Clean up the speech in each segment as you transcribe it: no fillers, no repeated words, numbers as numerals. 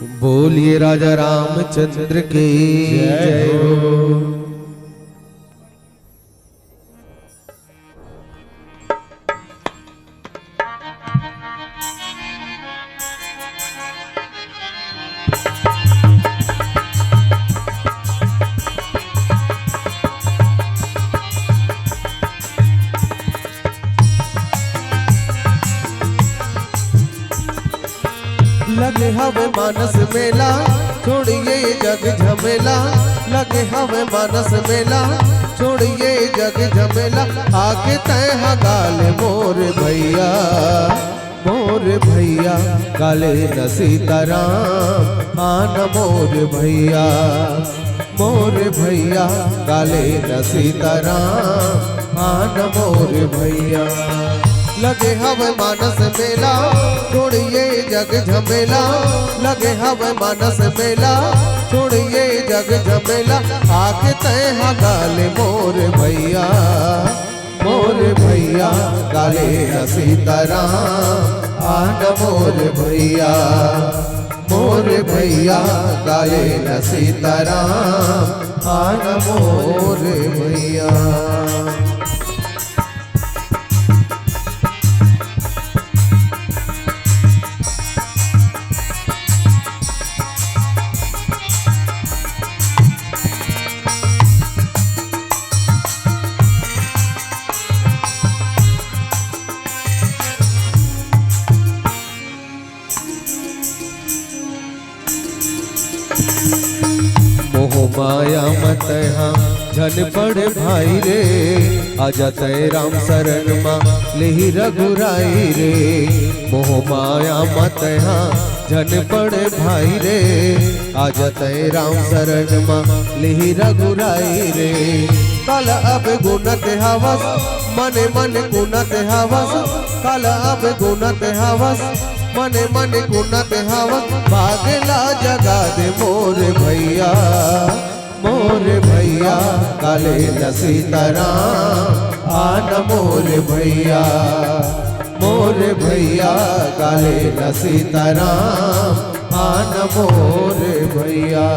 बोलिए राजा रामचंद्र की जय हो। लगे हवे मानस मेला छोड़िए जग झमेला, लगे हवे मानस मेला छोड़िए जग झमेला। आके तय गाल मोर भैया, मोर भैया काले न सीताराम आन मोर भैया, मोर भैया काले न सीताराम आन मोर भैया। लगे हवे मानस मेला छोड़िए जग झमेला, लगे हवे मानस मेला छोड़िए जग झमेला। आके तय गाल मोर भैया, मोर भैया काले न सीताराम आन मोर भैया, मोर भैया काले न सीताराम आन मोर भैया। माया मत झन पड़ भाई रे, आजा तय राम शरण मा लेहि रघुराई रे। मोह माया मत झन पड़ भाई रे, आजा तय राम शरण मा लेहि रघुराई रे। कल अब गुणत हवस मन मन गुणत हवस, कल अब गुणत हवस मन मन गुणत हवस। भागला जगा दे मोर भैया, मोर भैया काले न सीताराम आन मोर भैया, मोर भैया काले न सीताराम आन मोर भैया।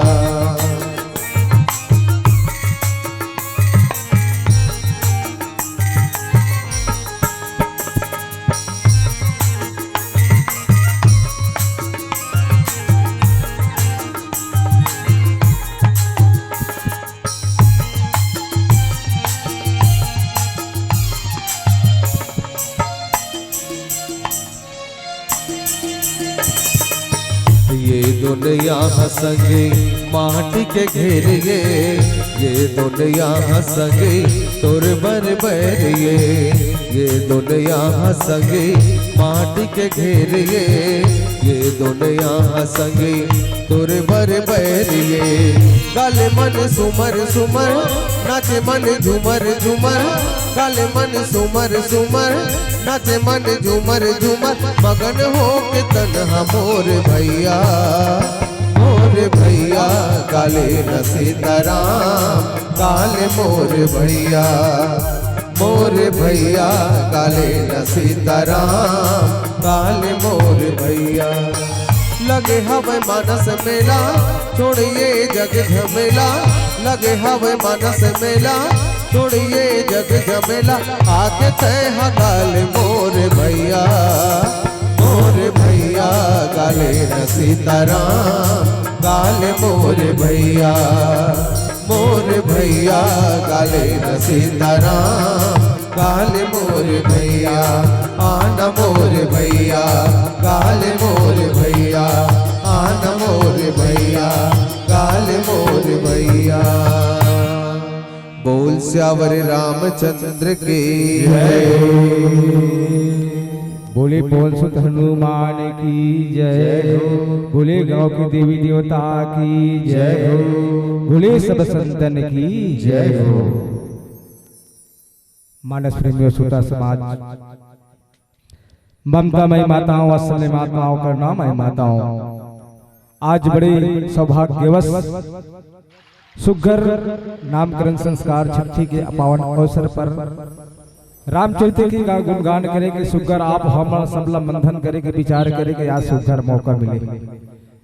ये दुनिया हंसगे माटी के घेरिए, ये दुनिया हंसगे तोर बर बैरिए, ये दुनिया हंसगे माटी के घेरिए, ये दुनिया हंसगे तोर बर बैरिए। गल मन सुमर सुमर नाचे मन झूमर झूमर, गल मन सुमर सुमर नाचे मन झूमर झूमर। मगन हो के तन्हा मोर भैया, मोर भैया काले न सीताराम काले मोर भैया, मोर भैया काले न सीताराम काले मोर भैया। लगे हवे मानस मेला छोड़िए जग झमेला, लगे हवे मानस मेला छोड़िए जग झमेला। आके तय गाल मोर भैया, मोर भैया काले न सीताराम काले मोर भैया, मोर भैया काले न सीताराम काले मोर भैया आन मोर भैया, काले मोर भैया आन मोर भैया काले मोर भैया। बोल श्यावर रामचंद्र की जय, बोले बोल सुत हनुमान की जय हो, बोले गांव की देवी देवता की जय हो, बोले सब संतन की जय हो। मानस प्रेमियों श्रोता समाज, ममतामयी माताओं वात्सल्य माताओं करुणामयी माताओं, आज बड़े सौभाग्यवश सुग्घर नामकरण संस्कार छठी के पावन अवसर पर रामचरित्र की का गुणगान करे के सुग्घर आप हम सबला मंथन करे के विचार करे के आज सुग्घर मौका मिले।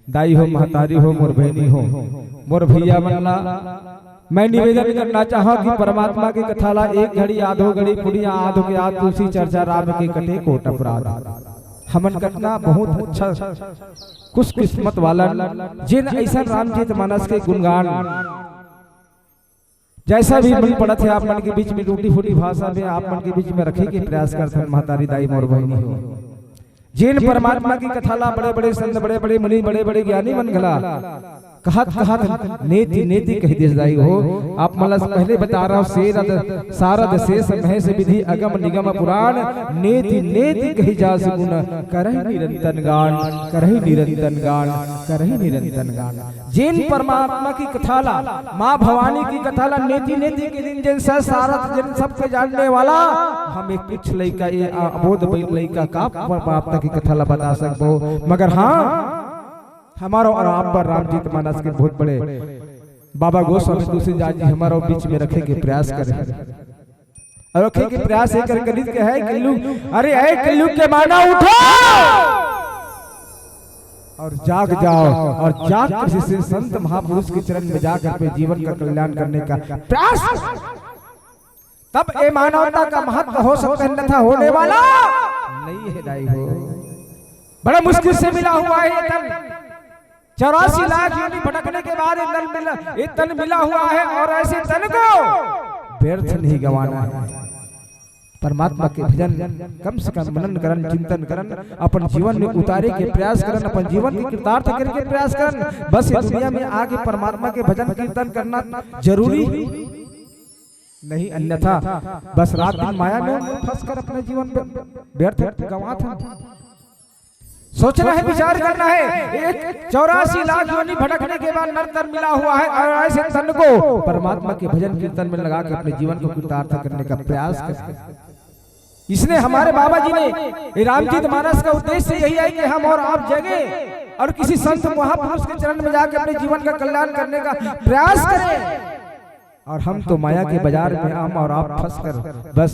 दाई हो, महतारी हो, मोर बहनी हो, मोर भैया बनला, मैं निवेदन करना चाहा कि परमात्मा की कथा ला एक घड़ी आधो घड़ी पुड़िया आधो के आध तुलसी चर्चा राम के कटे कोट अपराध। हमन कटना बहुत अच्छा खुश किस्मत वाला जिन ऐसा रामचरित मानस के गुणगान जैसा भी मन पड़त है आप मन के बीच में टूटी फूटी भाषा में आप मन के बीच में रखे के प्रयास करते हैं। महतारी दाई मोर बहनी हो, जिन परमात्मा की कथा ला बड़े बड़े संत बड़े बड़े मुनि बड़े बड़े ज्ञानी बन गला कहत नेति नेति कह देश दाई हो। आप मला पहले बता रहा हूँ शेरद सारद शेष महेश विधि अगम निगम पुराण नेति नेति कही जा सगुन करहि निरंतन गान करहि निरंतन गान करहि निरंतन गान। जिन परमात्मा की कथा ला माँ भवानी की कथा ला नेति नेति के दिन जिन सारद जिन सबके जानने वाला हमें कुछ लइका ये अबोध लइका का परमात्मा की कथा ला बता सकबो। मगर हाँ हमारा और आप पर रामचरित मानस के बहुत बड़े बाबा गोस्वामी तुलसीदास जी हमारा बीच में रखे के प्रयास करें और रखे के प्रयास एक करित के है कलयुग, अरे ऐ कलयुग के माना उठो और जाग जाओ और जाग किसी से संत महापुरुष के चरण में जाकर अपने जीवन का कल्याण करने का प्रयास, तब ये मानवता का महत्व हो सकता है, अन्यथा होने वाला नहीं है दाई हो। बड़ा मुश्किल से मिला हुआ है तन 84 लाख योनि भटकने के बाद ये तन मिला हुआ है और ऐसे तन को व्यर्थ नहीं गंवाना है। परमात्मा के भजन कम से कम मनन करन चिंतन करन अपन जीवन में उतारे के प्रयास करन अपन जीवन के कृतार्थ करने के प्रयास करन। बस इस दुनिया में आगे परमात्मा के भजन कीर्तन करना जरूरी नहीं, अन्यथा बस रात दिन माया में फंस कर अपने जीवन में व्यर्थ गंवाते हैं। सोचना है, विचार करना है। एक 84 लाख योनि भटकने के बाद नर तन मिला हुआ है और ऐसे तन को परमात्मा के भजन कीर्तन में लगा के अपने जीवन को कृतार्थ करने का प्रयास कर। इसने हमारे बाबा जी ने रामचरित मानस का उद्देश्य यही है कि हम और आप जगे और किसी संत महापुरुष के चरण में जाकर अपने जीवन का कल्याण करने का प्रयास करें। और हम तो माया के बाजार में हम और आप फंस कर बस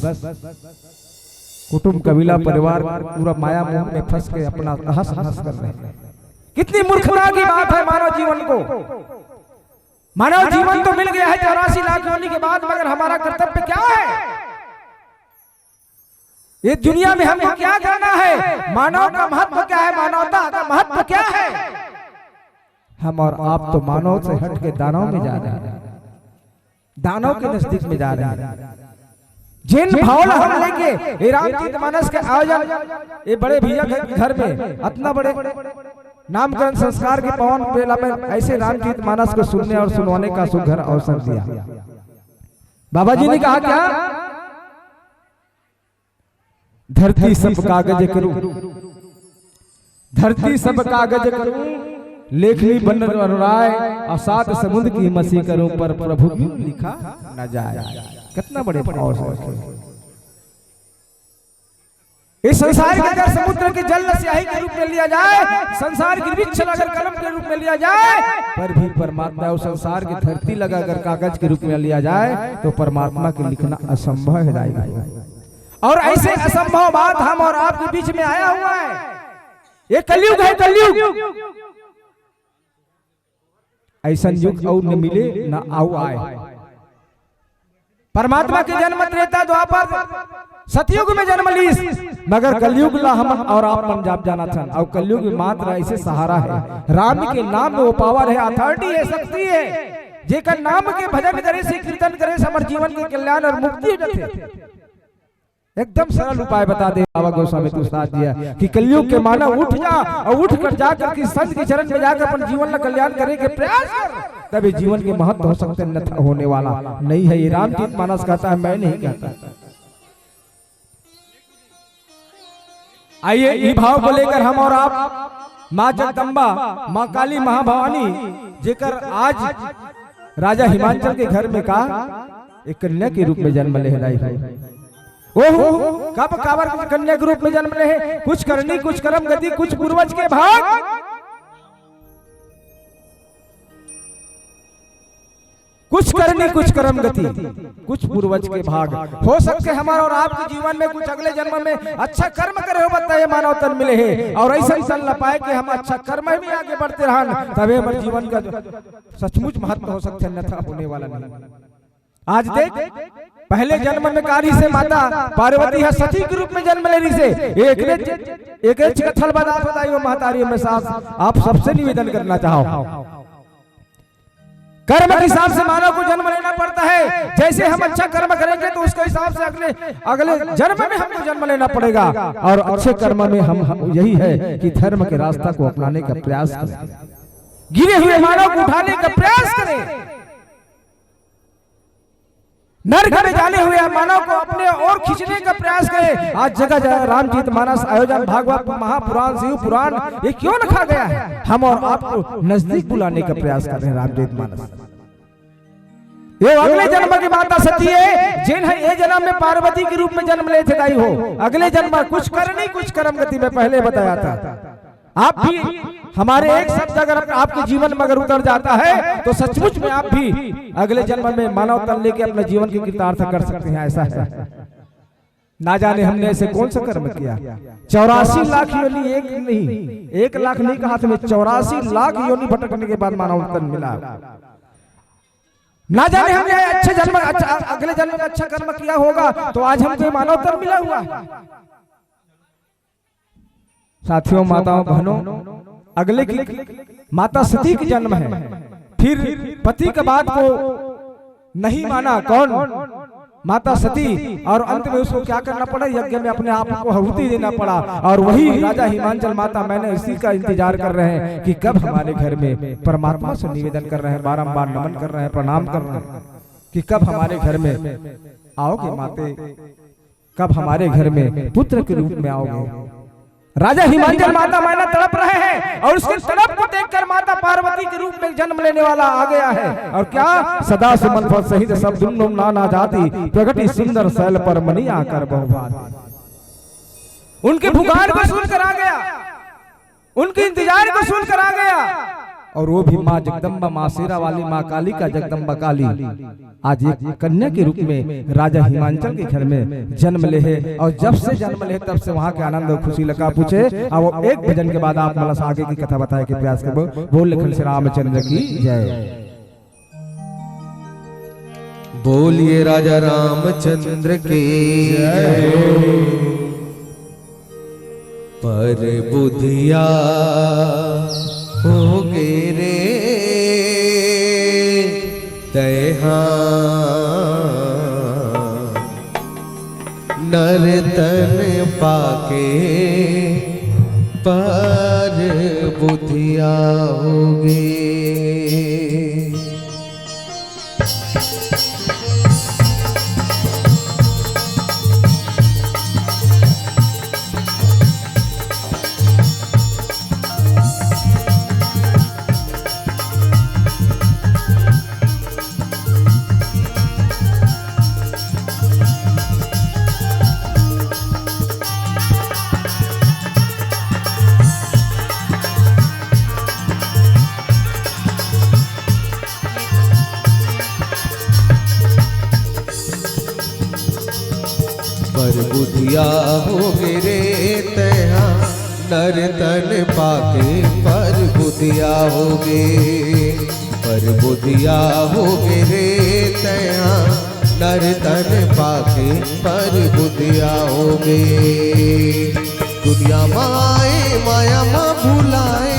कुटुंब कबीला परिवार पूरा माया मोह में फंस के अपना हंस हंस कर रहे हैं। कितनी मूर्खता की बात है मानव जीवन को। मानव जीवन तो मिल गया है 84 लाख योनि के बाद, मगर हमारा कर्तव्य क्या है? ये दुनिया में हमें क्या करना है? मानव का महत्व क्या है? मानवता का महत्व क्या है? हम और आप तो मानव से हट के दानव में जा रहे हैं, दानव के नजदीक में जा रहे हैं। जिन भाव हम लेके रामचरित मानस के आयोजन ये बड़े भैया के घर में इतना बड़े नामकरण संस्कार के पवन बेला में ऐसे रामचरित मानस को सुनने और सुनवाने का सुघर अवसर दिया। बाबा जी ने कहा क्या? धरती सब कागज करूं, धरती सब कागज करूं, लेखनी बन राय और सात समुद्र की मसी करूं, पर प्रभु क्यों लिखा न जाए। कितना बड़े भाव से इस संसार के अगर समुद्र के जल स्याही के रूप में लिया जाए, संसार की वृक्ष अगर कलम के रूप में लिया जाए, पर भी परमात्मा उस संसार की धरती लगा अगर कागज के रूप में लिया जाए तो परमात्मा के लिखना असंभव है। और ऐसे असंभव बात हम और आपके बीच में आया हुआ है। ये कलयुग है, कलयुग। ऐसा युग और न मिले न आओ आए। परमात्मा के जन्म त्रेता द्वापर सतयुग में जन्म लीस, मगर कलयुग ला हम और आप मन जाप जाना था। और कलयुग में मात्र ऐसे सहारा है, राम के नाम में वो पावर है, अथॉरिटी है, शक्ति है, जेकर नाम के भजन करे से कीर्तन करे से हमारे जीवन के कल्याण और मुक्ति हो जाते। एकदम सरल उपाय बता दे बाबा गोस्वामी तुलसीदास जी कि कलयुग के मानव उठ जा और उठ कर जाकर कि संत के चरण में जाकर अपन जीवन का कल्याण करने के प्रयास कर, तभी जीवन के महत्व हो सकते अन्यथा होने वाला नहीं है। ये रामचरित मानस कहता है, मैं नहीं कहता। आइए इस भाव को लेकर हम और आप माँ जगदम्बा, माँ काली, महाभवानी जेकर आज राजा हिमांचल के घर में का एक कन्या के रूप में जन्म ले है। ओहो कब कावर कन्या के रूप में जन्म ले है। कुछ करनी, कुछ कर्म गति, कुछ पूर्वज के भाग। कुछ करनी कुछ कर्म गति, कुछ पूर्वज के भाग। हो सकते हमारे और आपके जीवन में कुछ अगले जन्म में अच्छा कर्म करे हो, बताइए मानव तन मिले है और ऐसा चल न पाए कि हम अच्छा कर्म में आगे बढ़ते रहन, तबे हमारे जीवन का सचमुच महत्व हो सकते, अन्यथा होने वाला नहीं। आज देख, पहले जन्म में कारी से माता पार्वती है सती के रूप में जन्म ले रही से एक कथल बताइए महतारी में सास। आप सबसे निवेदन करना चाहो, कर्म के हिसाब से मानव को जन्म लेना पड़ता है। जैसे हम अच्छा कर्म करेंगे तो उसके हिसाब से अगले जन्म में हमको जन्म लेना पड़ेगा। और अच्छे कर्म में हम यही है कि धर्म के रास्ता को अपनाने का प्रयास करें, गिरे हुए मानव को उठाने का प्रयास करें, नरक में जाने हुए मानव को अपने और खींचने का प्रयास करें। आज जगह जगह रामचरित मानस आयोजन, भागवत महापुराण, शिव पुराण, ये क्यों रखा गया है? हम और आपको नजदीक बुलाने का प्रयास कर रहे हैं। रामचरित मानस ये अगले जन्म की माता सती है, जिन है ये जन्म में पार्वती के रूप में जन्म ले थे दाई हो। अगले जन्म में कुछ करनी कुछ कर्म गति में पहले बताया था। आप भी हमारे एक शब्द अगर आपके जीवन में अगर उतर जाता है तो सचमुच में आप भी अगले जन्म में मानव तन लेके अपने जीवन की कृतार्थ कर सकते हैं। ऐसा है, ना जाने हमने ऐसे कौन सा कर्म किया। 84 लाख योनि, एक नहीं 1 लाख नहीं कहा, तुम्हें 84 लाख योनि भटकने के बाद मानव तन मिला। ना जाने हमने अच्छे जन्म अगले जन्म में अच्छा कर्म किया होगा तो आज हमको मानव तन मिला हुआ है। साथियों, माताओं बहनों, अगले की माता सती की जन्म है, फिर पति के बात को नहीं माना, कौन? माता सती। और अंत में उसको क्या करना पड़ा? यज्ञ में अपने आप को आहुति देना पड़ा। और वही राजा हिमांचल माता, मैंने इसी का इंतजार कर रहे हैं कि कब हमारे घर में परमात्मा से निवेदन कर रहे हैं, बारंबार नमन कर रहे हैं, प्रणाम कर रहे हैं कि कब हमारे घर में आओगे माते, कब हमारे घर में पुत्र के रूप में आओगे। राजा हिमांचल माता मैना तड़प रहे हैं और उसके तड़प को देखकर माता पार्वती के रूप में जन्म लेने वाला आ गया है। और क्या? सदा सुमन फल सहित सब दुन्नुम नाना जाति, प्रगति सुंदर शैल पर मनी आकर बहुभात। उनके पुकार को सुनकर आ गया, उनके इंतजार को सुनकर आ गया। और वो भी माँ जगदम्बा, माँ शेरा वाली, माँ काली का जगदम्बा काली आज एक कन्या के रूप में राजा हिमांचल के घर में जन्म ले है। और जब से जन्म ले तब से वहाँ के आनंद और खुशी लगा पूछे। और वो एक भजन के बाद आप मतलब आगे की कथा बताए के प्रयास करो। बोल लखन श्री रामचंद्र की जय। बोलिए राजा रामचंद्र की जय। पर बुधिया हो गे रे तैहा नर तन पाके, पर बुधिया होगे। पर बुधिया हो रे तैहा नर तन पाके, पर बुधिया हो गे। पर बुधिया हो रे तैहा नर तन पाके, पर बुधिया हो गे। दुनिया माए माया मा भुलाए,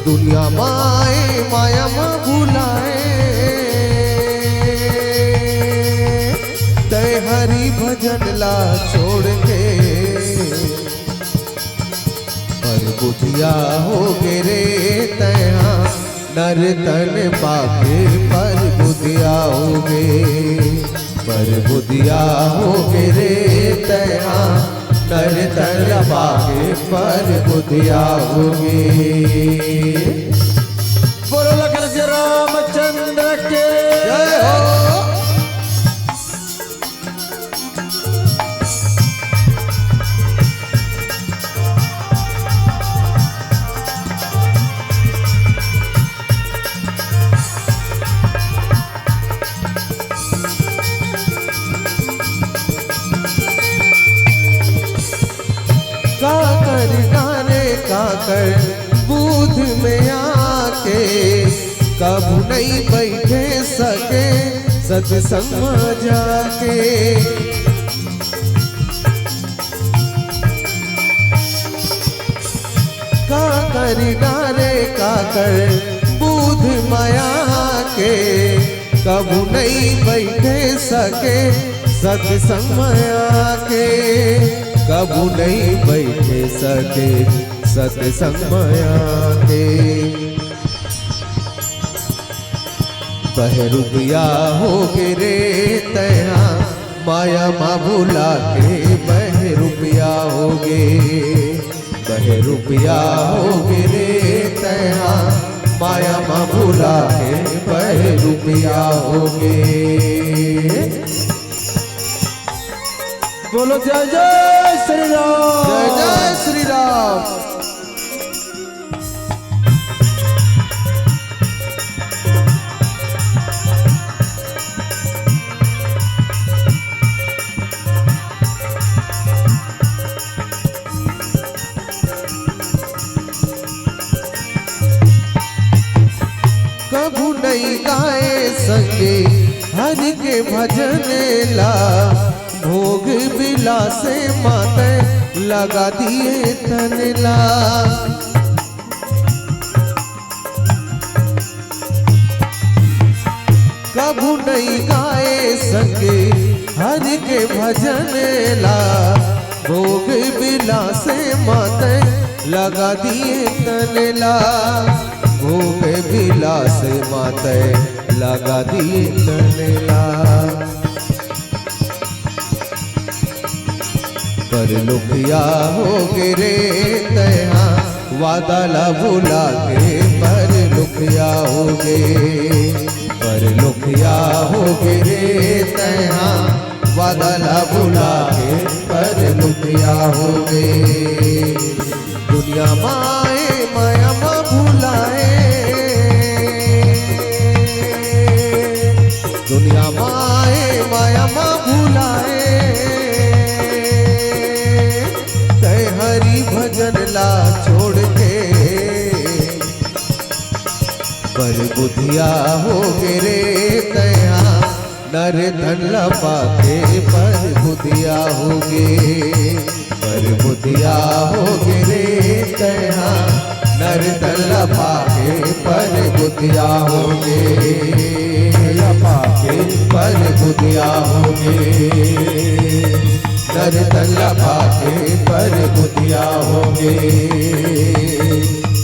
दुनिया माए माया मा भुलाए। हरि भजन ला छोड़ के, पर बुधिया हो गे रे तैहा नर तन पाके, पर बुधिया हो गे। पर बुधिया हो गे रे तैहा नर तन पाके, पर बुधिया हो गे। बोलो लखन श्री रामचंद्र के जय हो। कर बूध में आके, कबू नहीं बैठे सके सत्संग में जाके। का करी डारे का कर बूध माया के, कबू नहीं बैठे सके सत्संग माया के, कबू नहीं बैठे सके सत्संग माया के। बह रुपया हो गिरे तया माया माँ भुला के, बह रुपया हो गे, बह रुपया हो गिरे तया माया माँ भुला के, बह रुपया हो गे। बोलो जय जय श्री राम, जय जय श्री राम। कबू नहीं गाए संगे हरि के भजन ला, भोग बिलासे माते लगा दिए तनला। कबू नहीं गाए संगे हरि के भजन ला, भोग बिलासे माते लगा दिए तनला। भोग बिलास माते लगा दी तनला। पर लुकिया हो गिरे तया वादला भुला के, पर लुकिया हो गे, पर लुकिया हो गिरे तया वादला भुला के, पर लुकिया हो गे। दुनिया माए माया माँ भुलाए, दुनिया माए माया माँ भुलाए, कह हरि भजन ला छोड़ के, पर बुधिया हो गिरे तया नर धन पाके, पर बुधिया हो गे, पर बुधिया हो गिरे तया नर धन पाके, पर बुधिया हो गे, पाके पर बुधिया हो गे, नर धन पाके पर बुधिया हो गे,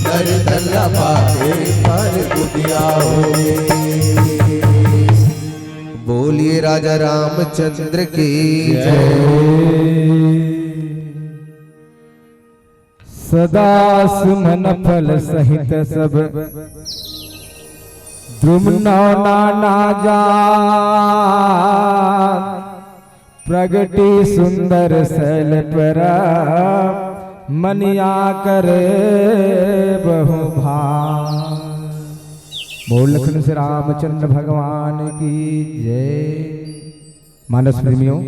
नर धन पाके पर बुधिया हो गे। बोलिए राजा रामचंद्र की जय। सदा सुमन फल सहित सब द्रुमनो नाना जा, प्रगति सुंदर शैल पर मनिया करे बहु भान। बोल लखन श्री रामचंद्र भगवान की जय। मानस प्रेमियों,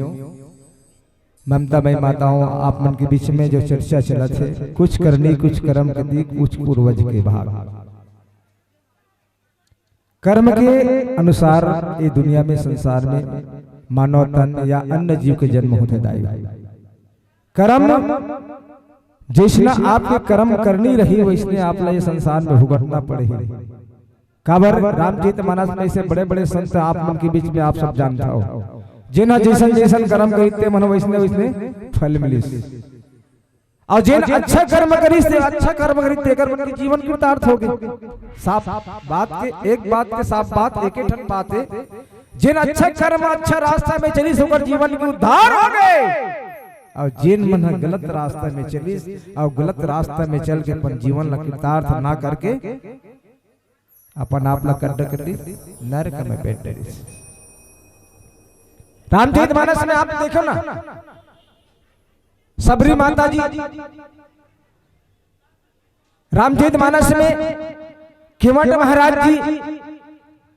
ममतामयी माताओं, आप मन के बीच में जो चर्चा चला थे, कुछ करनी कुछ कर्म कदी कुछ पूर्वज के भाग। कर्म के अनुसार ये दुनिया में संसार में मानव तन या अन्य जीव के जन्म होते दाई। कर्म जिसने आपके कर्म करनी रही वैसने आप ये संसार में भुगतना पड़े ही। काबर रामचरितमानस में से बड़े बड़े संत आप मन के बीच में आप सब जानता हो, जिन्हें जैसन जैसन कर्म करते मन वैसने वैसने फल मिलिस। और जिन अच्छा कर्म करिस ते अच्छा कर्म करिस ते कर्म के जीवन कृतार्थ हो गए। साफ बात के एक बात के साफ बात एक ही ठन बात है, जिन अच्छा कर्म अच्छा रास्ता में चलिस होकर जीवन के उद्धार हो गए, और जिन मन गलत रास्ता में चलिस और गलत रास्ता में चल के अपन जीवन ला कृतार्थ ना करके अपन आप ला कड्ड कड्डी नरक में बैठे। रामचरितमानस में आप देखो ना, सबरी माता जी, रामचरितमानस में केवट महाराज जी,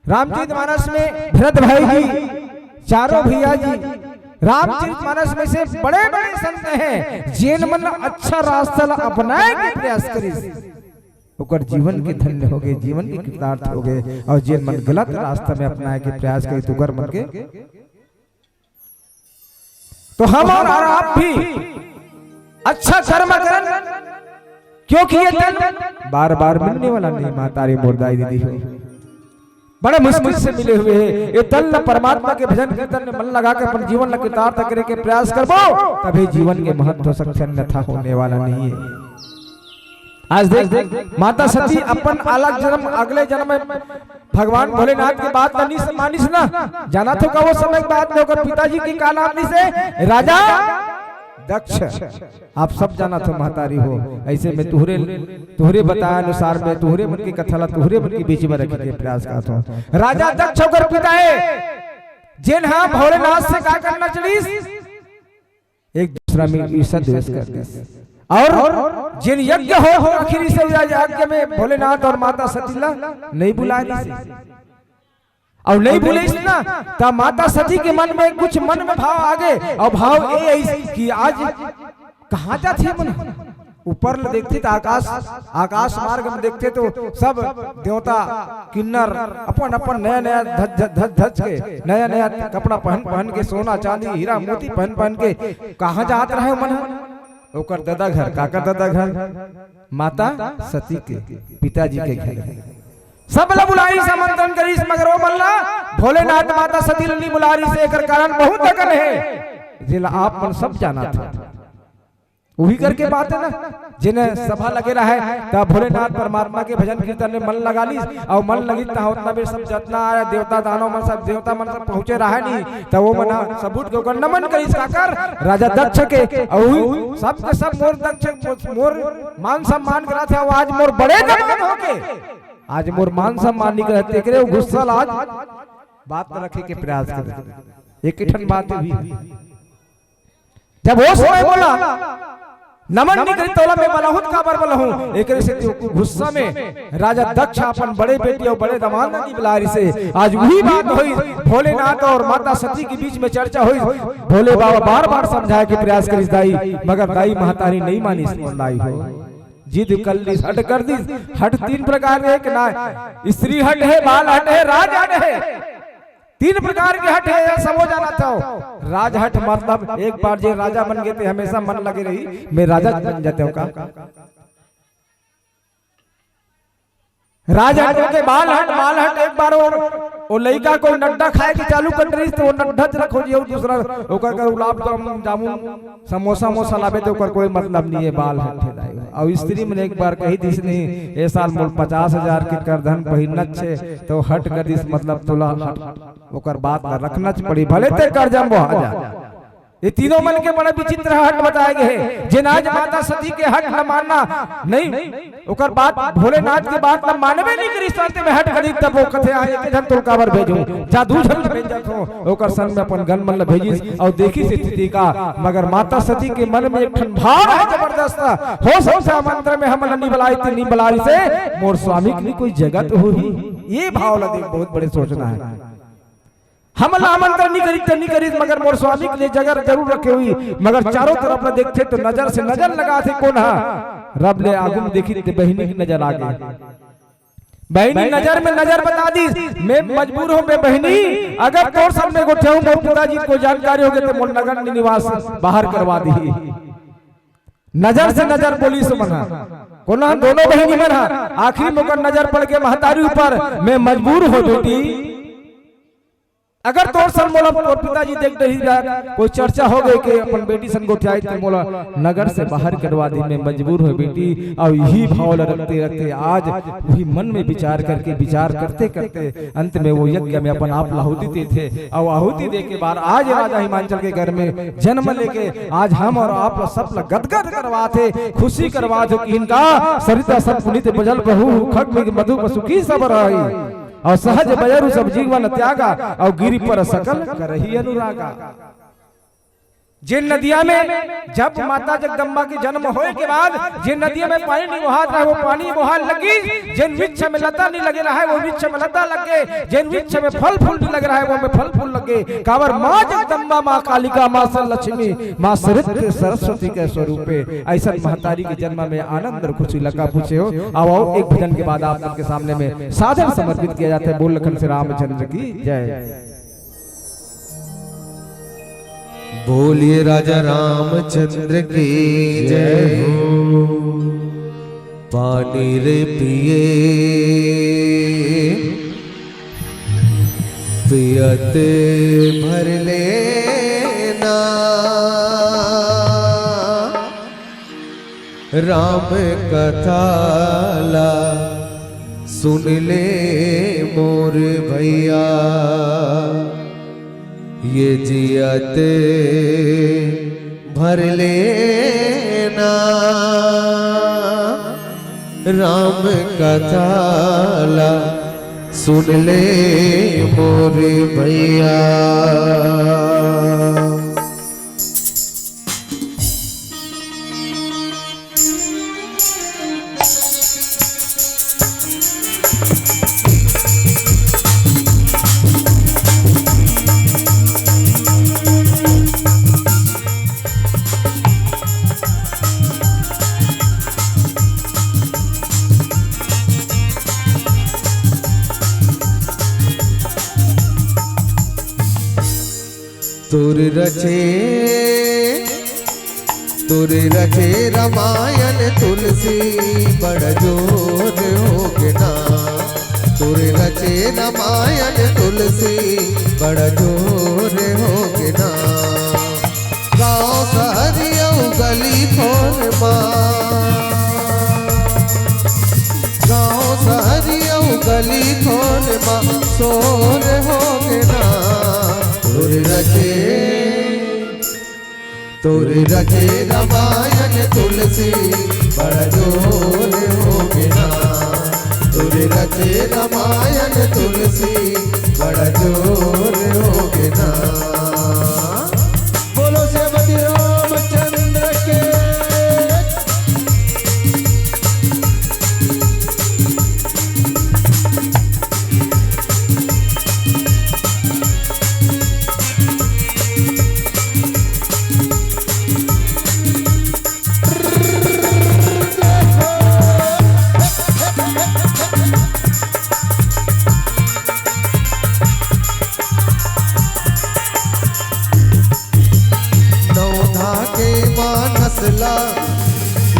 रामचरितमानस में भरत भाई जी, चारों भैया जी, रामचरितमानस में से बड़े बड़े संत हैं जिन मन अच्छा रास्ता अपनाए के प्रयास करी ओकर जीवन के धन्य हो गए, जीवन के कृतार्थ हो गए। और जिन मन गलत रास्ता में अपनाए के प्रयास करी तो ओकर मन के तो हम और आप भी अच्छा कर्म करें, क्योंकि ये तन बार बार मिलने वाला नहीं। मातारी मोरदाई दीदी हो बड़े मुश्किल से मिले हुए हैं। ये तन परमात्मा के भजन कीर्तन में मन लगा कर अपन जीवन कृतार्थ करे के प्रयास करबो, तभी जीवन के महत्व सकते, अन्यथा होने वाला नहीं है। आज देख माता सती अपन अलग जन्म अगले जन्म में भगवान भोलेनाथ की बात नहीं से मानिस ना जाना तो का वो समय की बात में होकर पिताजी की का नाम से राजा दक्ष। आप सब जाना तो महतारी हो। ऐसे में तुहरे बताया अनुसार में तुहरे मन की कथा तुहरे मन के बीच में रखे के प्रयास करता हूं। राजा दक्ष होकर पिता है जिन हाँ भोलेनाथ से का करना चलीस, एक दूसरा में ईर्ष्या द्वेष कर दिस। और जिन यज्ञ हो आखिरी से यज्ञ में भोलेनाथ और माता सतीला नहीं बुलाए और नहीं भूले ना, तब माता सती के मन में कुछ मन में भाव आ गए। और भाव ये कि आज कहाँ जाती मन ऊपर देखते तो आकाश मार्ग में देखते तो सब देवता किन्नर अपन अपन नया नया धज के नया नया कपड़ा पहन के सोना चांदी हीरा मोती पहन के कहाँ जात रहे मन। ओकर दादा घर काका दादा घर माता सती के पिताजी के घर सब ला बुलाई समंत्रण करी मगर वो मल्ला भोलेनाथ माता सती नहीं बुलारी से एकर कारण बहुत लगन है जिला आप मन सब जाना था। वही करके बात है ना जिन्हें सभा लगे रहा है तब भोलेनाथ परमात्मा के भजन कीर्तन में मन लगा ली और मन लगी ता उतना भी सब जितना आया देवता दानव मन सब देवता मन सब पहुंचे रहा नहीं तब वो मना सबूत के ऊपर नमन करी कर राजा दक्ष के और सब के सब मोर दक्ष मोर मान सम्मान करा थे। आज मोर बड़े दमान होके आज मोर मान सम्मान नहीं करते करे गुस्सा आज बात रखे के प्रयास कर एक ठन बात भी जब वो समय बोला नमन नहीं करी तोला में बलाहुत का बर बलहूं एक से गुस्सा में राजा दक्ष अपन बड़े बेटी और बड़े दामाद की बिलारी से आज वही बात हुई भोलेनाथ और माता सती के बीच में चर्चा हुई। भोले बाबा बार बार समझाए के प्रयास करी दाई मगर दाई महतारी नहीं मानी लाई हो जिद कर ली हट कर दी। हट तीन प्रकार के ना स्त्री हट है बाल हट है राज हट है तीन प्रकार के हट है सब हो जाना था। राज हट मतलब एक बार जो राजा बन गए थे हमेशा मन लगे रही मैं राजा बन जाते हूँ का राज हट के बाल हट एक बार और लड़का कोई नड्डा खाए के चालू कर रही तो वो नड्डा रखो जी और दूसरा ओकर गुलाब जामुन समोसा मोसा लावे तो ओकर कोई मतलब नहीं है बाल हट। और स्त्री में एक बार कही दिस नहीं ए साल मोल 50,000 के करधन पहिनत छे तो हट कर दिस मतलब तुला ओकर बात न रखना पड़ी भले ते कर जम वो आ जा। ये तीनों मन के बड़ा विचित्र हट बताए गए जिन आज माता सती के हट न मानना नहीं ओकर बात भोलेनाथ के बात न मानवे नहीं करी साथे में हट करी तब वो कथे आए के धन तुलकावर भेजू जादू झल भेज जातो ओकर संग में अपन गन मन भेजी और देखी स्थिति का मगर माता सती के मन में एक ठन भाव है जबरदस्त हो सबसे मंत्र में हम नहीं बुलाई थी नहीं बुलाई से मोर स्वामी की कोई जगत होही ये भाव लगे बहुत बड़े सोचना है। हम आमंत्रण नहीं करी मगर मोर स्वामी के लिए जगह जरूर रखे हुई मगर चारों तरफ में देखते तो नजर से नजर लगा थे कौन है रब ले आगू में देखी तो बहनी की नजर आ गई। बहनी नजर में नजर बता दी मैं मजबूर हूँ मैं बहनी अगर तोर सामने गोठे हूँ मोर पिताजी को जानकारी हो गई तो मोर नगर निवास बाहर करवा दी। नजर से नजर बोली से मना कोना दोनों बहनी मना आखिरी मुकर नजर पड़ के महतारी ऊपर मैं मजबूर हो बेटी अगर तोर सन मोला और पिताजी देख रही कोई चर्चा हो गई कि अपन बेटी सन को थे मोला नगर से बाहर करवा दी मैं मजबूर हो बेटी। और यही भाव रखते रखते आज वही मन में विचार करके विचार करते करते अंत में वो यज्ञ में अपन आप आहुति देते थे और आहुति दे के बाद आज राजा हिमांचल के घर में जन्म लेके आज हम और आप सब गदगद करवाते खुशी करवाते कि इनका सरिता सब पुनित बजल बहु खग में मधु पसुखी सब रही और सहज बजरु सब जीवन त्यागा और गिरी पर सकल करही अनुरागा। जिन नदिया में जब माता जगदम्बा के जन्म होए के बाद जिन नदिया में पानी नहीं बहात रहा है वो पानी बहार लगी, जिन वृक्ष में लता नहीं लगे रहा है वो वृक्ष में लता लग गए, जिन वृक्ष में फल फूल नहीं लग रहा है वो में फल फूल लगे। कावर माँ जगदम्बा, माँ कालिका, माँ लक्ष्मी, माँ सरित्र सरस्वती के स्वरूपे ऐसा महतारी के जन्म में आनंद और खुशी लगा पूछे हो। आओ एक भजन के बाद आप सबके सामने में साधन समर्पित किया जाता है। बोल लखन से रामचंद्र की जय। बोलिए राजा रामचंद्र की जय हो। पानी रे पिए पियत भर लेना, राम कथाला सुन ले मोर भैया, ये जियत भर लेना, राम कथाला सुन ले मोर भैया। तुर रचे रामायण तुलसी बड़ जोर होगे ना, तुर रचे रामायण तुलसी बड़ जोर होगे ना। गाँव सहरिया गली फोन माँ, गाँव सहरिया गली फोन माँ शोर होगे ना। तुर रचे रामायण तुलसी बड़ जोर होगे ना, तुर रचे रामायण तुलसी बड़ जोर होगे ना। बोलो श्रीमती रामचंद्र के।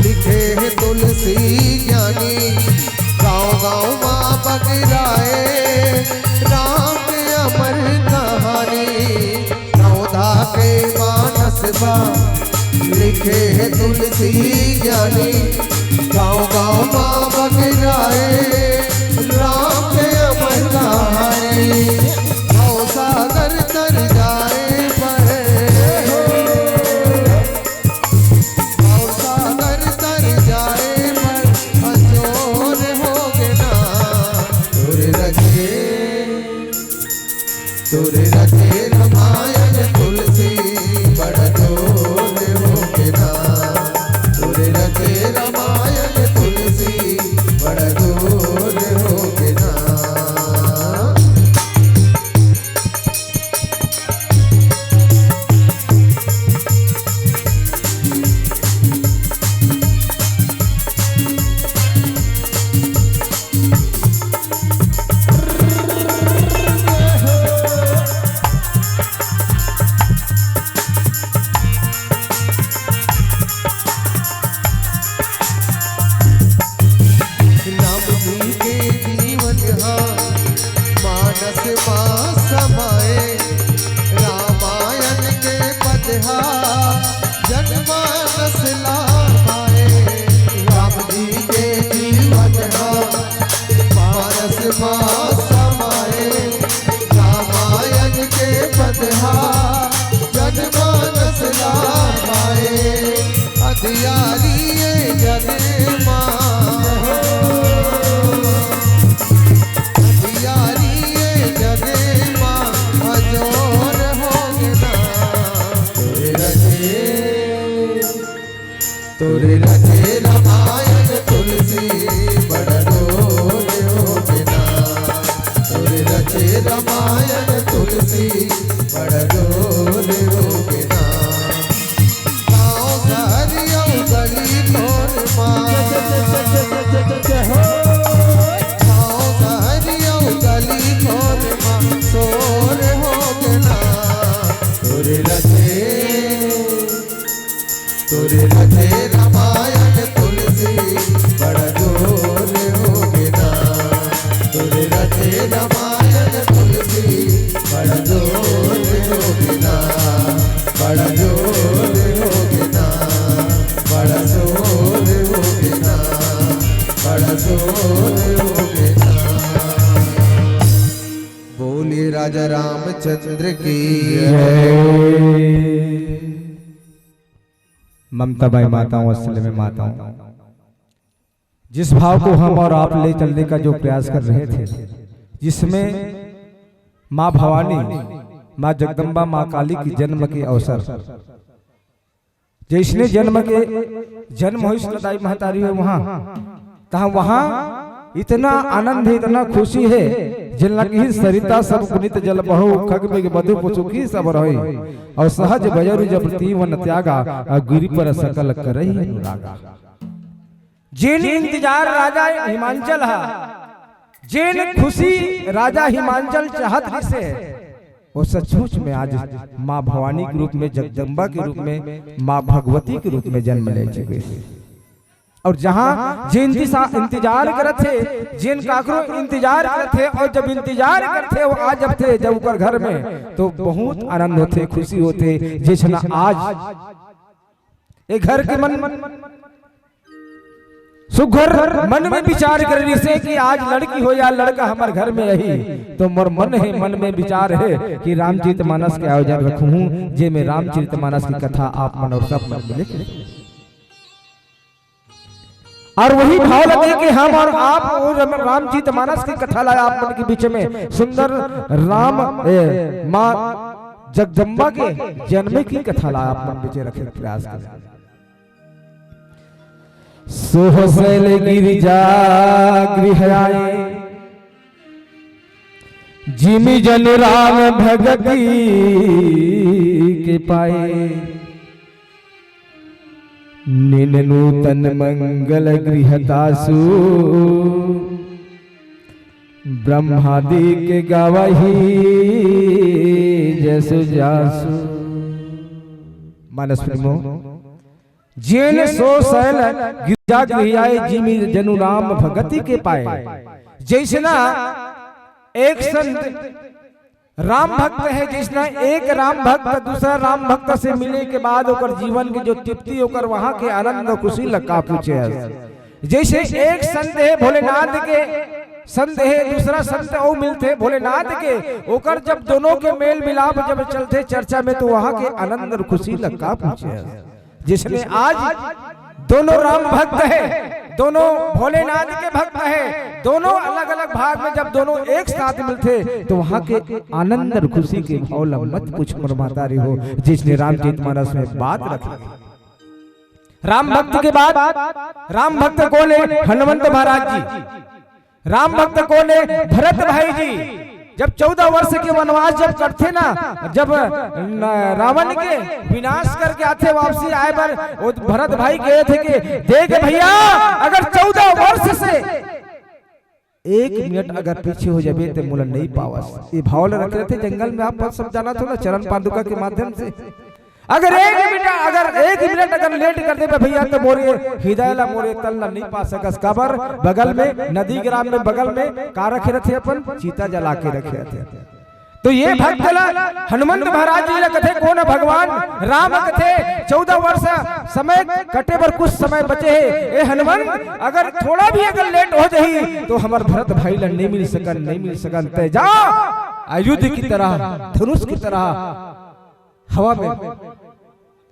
लिखे है तुलसी ज्ञानी, गाँव गाँव माँ बगराए राम के अमर कहानी। नौधा के मानसबा लिखे है तुलसी ज्ञानी, गाँव गाँव माँ बगराए राम के अमर कहानी। भव सागर तर जाए तुर रचे रामायण तुलसी बड़ जोर होगे ना, तुर रचे रामायण जज रामचंद्र की ममता बाई माताओं, असली में माताओं, जिस भाव को हम और आप ले चलने का जो प्रयास कर रहे थे, जिसमें माँ भवानी, माँ जगदम्बा, माँ काली की जन्म के अवसर, जिसने जन्म हो लदाई महतारी हुए वहां इतना आनंद है, इतना खुशी है, जिन लगी सरिता सब पुनित जल बहो, खग में मधु पुचुकी सब रहे, और सहज बजरु जब तीवन त्यागा, गिरि पर सकल करहि अनुरागा। जिन इंतजार राजा हिमांचल हा, जिन खुशी राजा हिमांचल चाहत से, वो सचमुच में आज माँ भवानी के रूप में, जगदम्बा के रूप में, माँ भगवती के रूप में जन्म ले चुके। और जहां जिन इंतजार करते थे, जिन काकरो इंतजार करते थे, और जब इंतजार करते वो आज जब थे, जब ऊपर घर में, तो बहुत आनंद होते, खुशी होते, जिसना आज एक घर के मन सुघर मन में विचार कर रही से कि आज लड़की हो या लड़का हमारे घर में यही, तो मोर मन में विचार है कि रामचरितमानस के आयोजन रखूं, जे में रामचरितमानस की कथा आप मन और सब मन मिले, और वही भाव लगे कि हम और आप और रामचरितमानस की कथा लाए आप मन के बीच में, सुंदर राम माँ जगदम्बा के जन्म की कथा लाए आप मन बीच रखे प्रयास करें। सोहसल गिरिजा गृह आए, जिमि जन राम भगति के पाए, निन नूतन मंगल गृहतासु, ब्रह्मादि के गवाही जैसु जासु। मानस प्रेमो, जेन सो शैल गिरजा गृह आए, जिमि जनु राम भगति के पाए। जैसे ना एक संत राम भक्त है, जिसने एक राम भक्त दूसरा राम भक्त से मिले के बाद ओकर जीवन के जो तृप्ति ओकर वहां के आनंद और खुशी लगा पूछे। जैसे एक संत है भोलेनाथ के, संत है दूसरा संत और मिलते भोलेनाथ के, ओकर जब दोनों के मेल मिलाप जब चलते चर्चा में, तो वहां के आनंद और खुशी लगा पूछे। जिसने आज दोनों राम भक्त है, दोनों भोलेनाथ के भक्त है, दोनों अलग अलग भाग में जब दोनों एक साथ मिलते, तो वहां के आनंद और खुशी के भाव मत कुछ मरमाता रही हो, जिसने रामचरितमानस में बात रखी। राम भक्त के बाद राम भक्त कौन है? हनुमंत महाराज जी। राम भक्त कौन है? भरत भाई जी। जब 14 वर्ष के वनवास जब करते ना, जब रावण के विनाश करके आते वापसी आए पर, वो भरत भाई गए थे कि देख भैया, अगर 14 वर्ष से 1 मिनट अगर पीछे हो जाए तो मुला नहीं पावस। ये भाव रख रहे थे जंगल में, आप सब जाना था ना चरण पादुका के माध्यम से। अगर एक मिनट अगर लेट कर दे भैया, तो मोरे हृदय ला मोरे तल ला नहीं पा सकस। कबर बगल में नदी ग्राम में बगल में का रखे रहते अपन, चीता जला के रखे रहते। तो ये भक्त ला हनुमंत महाराज जी कथे कौन भगवान राम कथे 14 वर्ष समय कटे पर कुछ समय बचे है। ए हनुमंत, अगर थोड़ा भी अगर लेट हो जाही तो हमार भरत भाई ला नहीं मिल सकन ते जा युद्ध की तरह, धनुष की तरह हवा में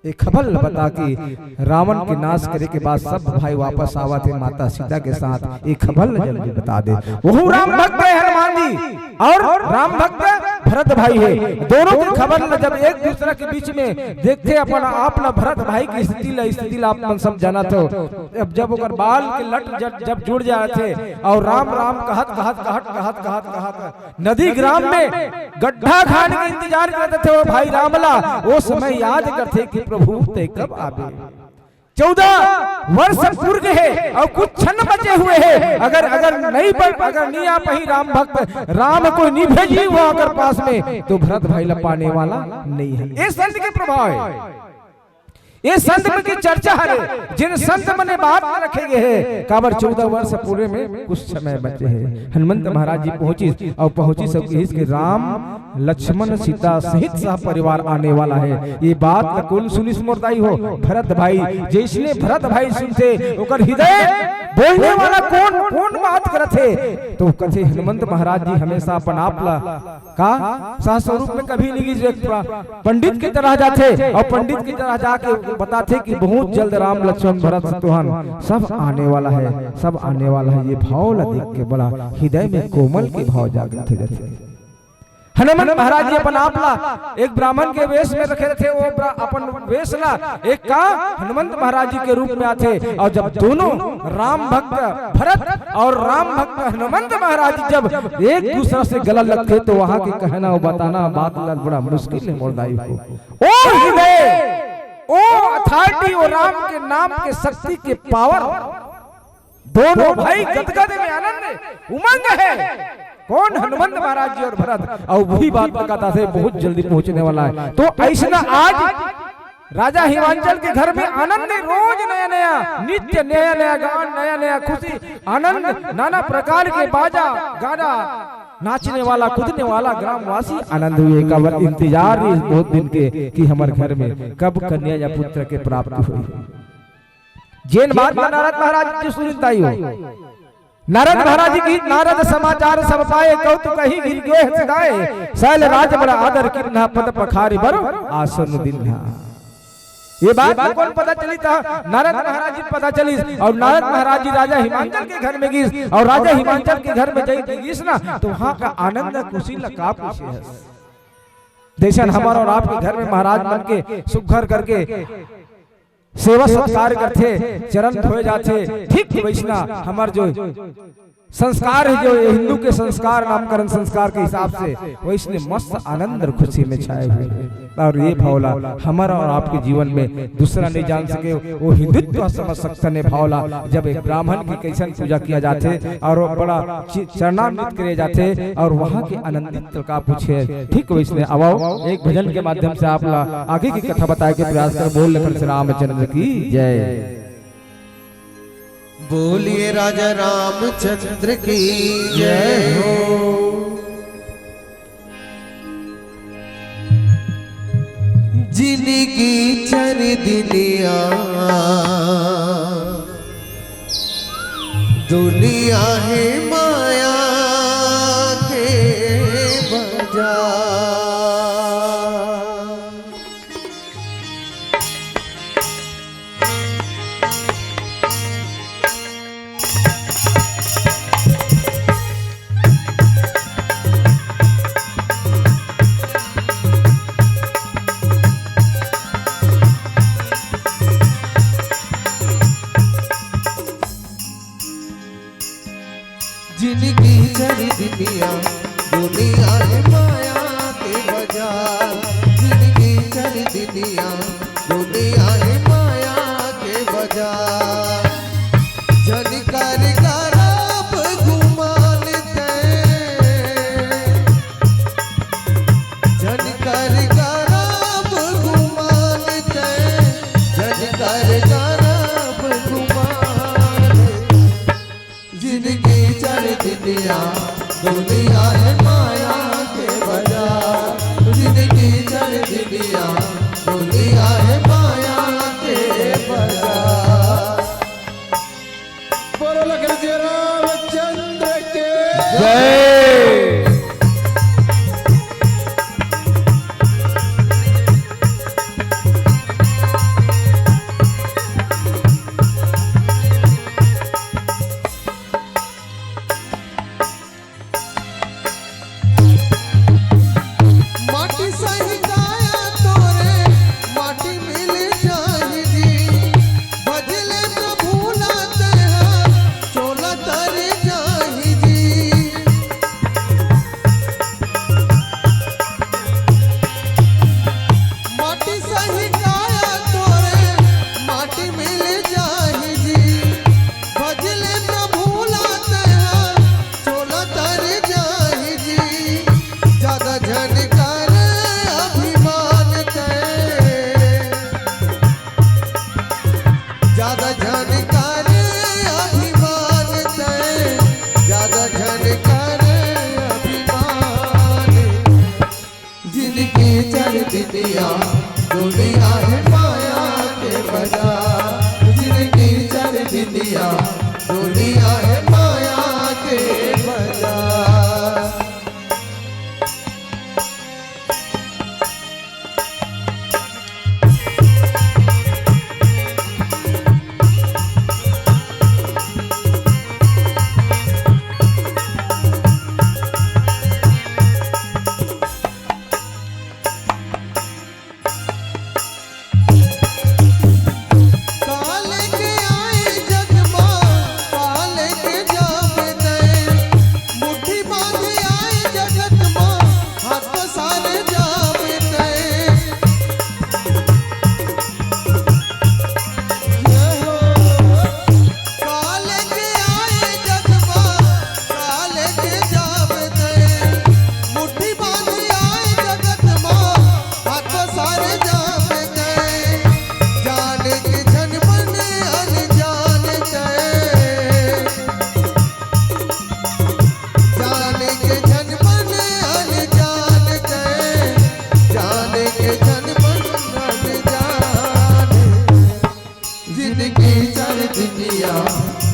एक खबर बता कि रावण के नाश करे के बाद सब भाई वापस आवा थे माता सीता के साथ। एक खबर जल्दी बता दे, वो राम भक्त है हनुमान जी और राम भक्त भरत भाई है। दोनों की खबर जब एक दूसरे के बीच में देखते अपन आप ना भरत भाई की स्थिति ला आप सब जाना तो जब ओकर बाल के लट जब जुड़ जा रहे थे और राम राम कहत नदी ग्राम में गड्ढा खाने के इंतजार करते थे वो भाई रामला। वो समय याद करते कि प्रभु ते कब आवे। 14 वर्ष पूर्ण है और कुछ क्षण बचे हुए हैं। अगर नहीं आ पाई राम भक्त, राम को नहीं भेजी हुआ अगर पास में, तो भरत भाई ला पाने वाला नहीं है। ये संत के प्रभाव है, ये संत मन की चर्चा है, जिन संत मने बात में रखे गए हैं। काबर 14 वर्ष पूरे में कुछ समय बचे हैं। हनुमंत महाराज जी पहुंची सब के राम लक्ष्मण सीता सहित सह परिवार आने वाला है। ये बात कौन सुनी स्मरदाई हो? भरत भाई। जैसने भरत भाई सुनते ओकर हृदय बोलने वाला कौन बात करते? तो कथे हनुमंत महाराज जी हमेशा अपन आपला का सहस्वरूप में कभी नहीं पंडित की तरह जाते और पंडित की तरह जाके बताते कि बहुत जल्द राम लक्ष्मण भरत शत्रुघ्न सब आने वाला है, सब आने वाला है। ये भाव देख के बड़ा हृदय में कोमल के भाव जागृत हो जाते। हनुमान महाराज जी अपन आपला एक ब्राह्मण के वेश में रखे थे। वो अपन वेश ला एक का हनुमंत महाराज जी के रूप में आते। और जब दोनों राम भक्त भरत और राम भक्त हनुमंत महाराज जी जब एक दूसरे से गला लगते तो वहां के कहना और बताना बात बड़ा मुश्किल है मोरदाई को। ओ हृदय, ओ अथॉरिटी, ओ राम के नाम के शक्ति के पावर, दोनों भाई गदगद में आनंद उमंग है। कौन? हनुमंत महाराज जी और भरत। और वही बात बताता थे बहुत जल्दी पहुंचने वाला है। तो ऐसा आज राजा हिमांचल के घर में आनंद, रोज नया नया नित्य नया नया गान, नया नया खुशी आनंद, नाना प्रकार के बाजा गाना, नाचने वाला कूदने वाला ग्रामवासी आनंद हुए। कब इंतजार बहुत दिन के कि हमारे घर में कब कन्या या पुत्र के प्राप्ति हुई। जैन बात नारद महाराज जी सुनताई हो। नारद महाराज की नारद समाचार सब पाए, कौतुक ही गिर गए हृदय, शैल राज बड़ा आदर किन्हा पद पखारी बर आसन दिन्हा। ये बात कौन पता चली था? नारद महाराज जी पता चली। और नारद महाराज जी राजा हिमांचल के घर में गई और राजा हिमांचल के घर में गई ना तो वहां का आनंद खुशी लगा पूछे है। देशन हमारा और आपके घर में महाराज बन के सुघर करके सेवा सत्कार करते, चरण धोए जाते। ठीक वैसना हमार जो संस्कार है, जो हिंदू के संस्कार नामकरण संस्कार के हिसाब से वैसने मस्त आनंद और खुशी में छाए हुए। और ये भावला हमारा और आपके जीवन में दूसरा नहीं जान सके वो हिंदुत्व समझ सकते ने भावला। जब एक ब्राह्मण की कैसन पूजा किया जाते और बड़ा चरणामृत करे जाते और वहाँ के आनंदित का पूछे। ठीक वैसने अवाओ एक भजन के माध्यम से आप आगे की कथा बताए के प्रयास कर। बोल लखन श्री रामचंद्र की जय। बोलिए राजा रामचंद्र की जय हो। जिनकी चर दिलिया दुनिया है माया के बाजार। जिनकी चरी दुनिया दुनिया है माया के बाजार। जिनकी चरी दुनिया दुनिया है माया के बाजार। जनकर गरब घुमानते, जनकर गरब घुमानते, जनकर गरब घुमानते। जिनकी दुनिया दुनिया है माया के बाजार। जिनकी चल दुनिया दुनिया है माया के बाजार। बोलो लखन श्री रामचंद्र के जय। बिंदिया दुनिया है माया के बाजार जिनकी चल बिंदिया दुनिया है माया के बाजार।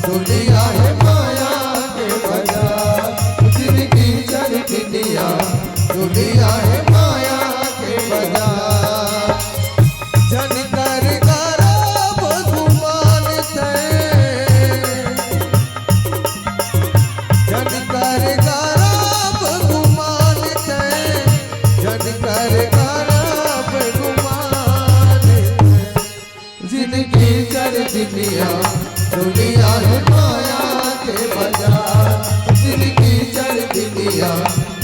दुनिया है माया के बाजार जिनकी चल बिंदिया दुनिया है माया के बाजार। जन कर गरब गुमान थे जन कर गरब गुमान थे जन कर गरब गुमान जिनकी चल बिंदिया दुनिया है माया के बाजार जिनकी चल बिंदिया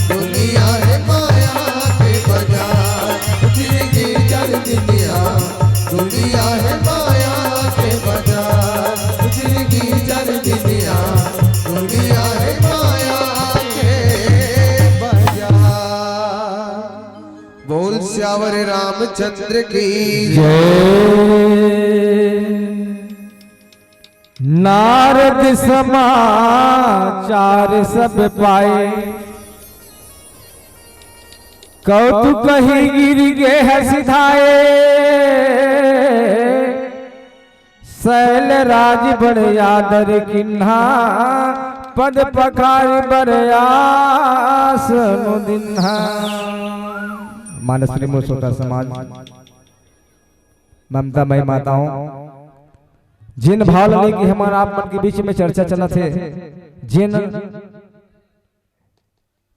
दुनिया है माया के बाजार जिनकी चल बिंदिया दुनिया है माया के बाजार जिनकी चल बिंदिया दुनिया है माया के बाजार। बोल श्यावर रामचंद्र की जय। नारद समाचार सब पाए कौतुक ही गिर गे है सिधाए शैल राज बड़ यादर किन्हा पद पखार बरयास दिन्हा। मानस श्री समाज ममता मई माताओं जिन भाव लगे कि हमारा आप मन के बीच में चर्चा चला थे जिन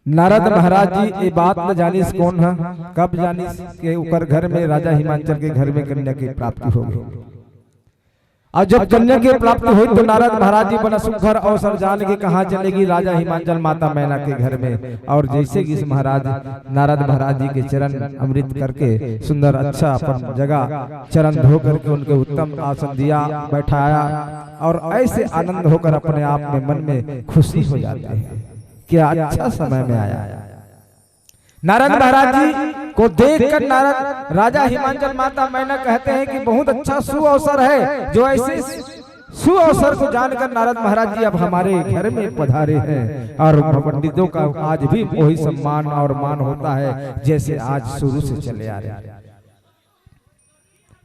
नारद महाराज जी ये बात न जानिस कौन है कब जानिस के ऊपर घर में राजा हिमांचल के घर में कन्या की प्राप्ति होगी और जब कन्या की प्राप्ति हुई तो नारद महाराज जी बना सुखर अवसर जान के कहाँ चलेगी राजा हिमांचल माता मैना के घर में। और जैसे कि इस महाराज नारद महाराज जी के चरण अमृत करके सुंदर अच्छा अपन जगह चरण धो करके उनके उत्तम आसन दिया बैठाया और ऐसे आनंद होकर अपने आप में मन में खुशी हो जाते हैं क्या अच्छा समय में आया। नारद महाराज जी को देखकर नारद राजा हिमांचल माता मैना कहते हैं कि बहुत अच्छा सुअवसर है। जो ऐसे सुअवसर को जानकर नारद महाराज जी अब हमारे घर में पधारे हैं और पंडितों का आज भी वही सम्मान और मान होता है जैसे आज शुरू से चले आ रहे हैं।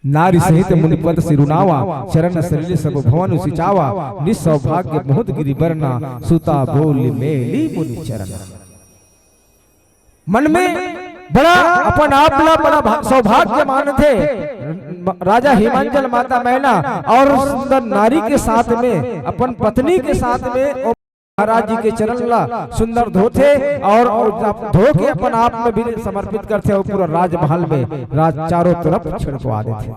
नारी सहित मुनिपद सिरुनावा चरण सलिल सब भवन सिचावा निसौभाग्य बहुत गिरि बरना सुता बोल मेली मुनि चरण। मन में बड़ा अपन आपला बड़ा सौभाग्य मान थे राजा हिमांचल माता मैना और सुंदर नारी के साथ में अपन पत्नी के साथ में महाराज जी के चरण ला सुंदर धोते और धो के अपन आप में भी समर्पित करते और पूरा राजमहल में राज चारों तरफ छिड़कवा देते।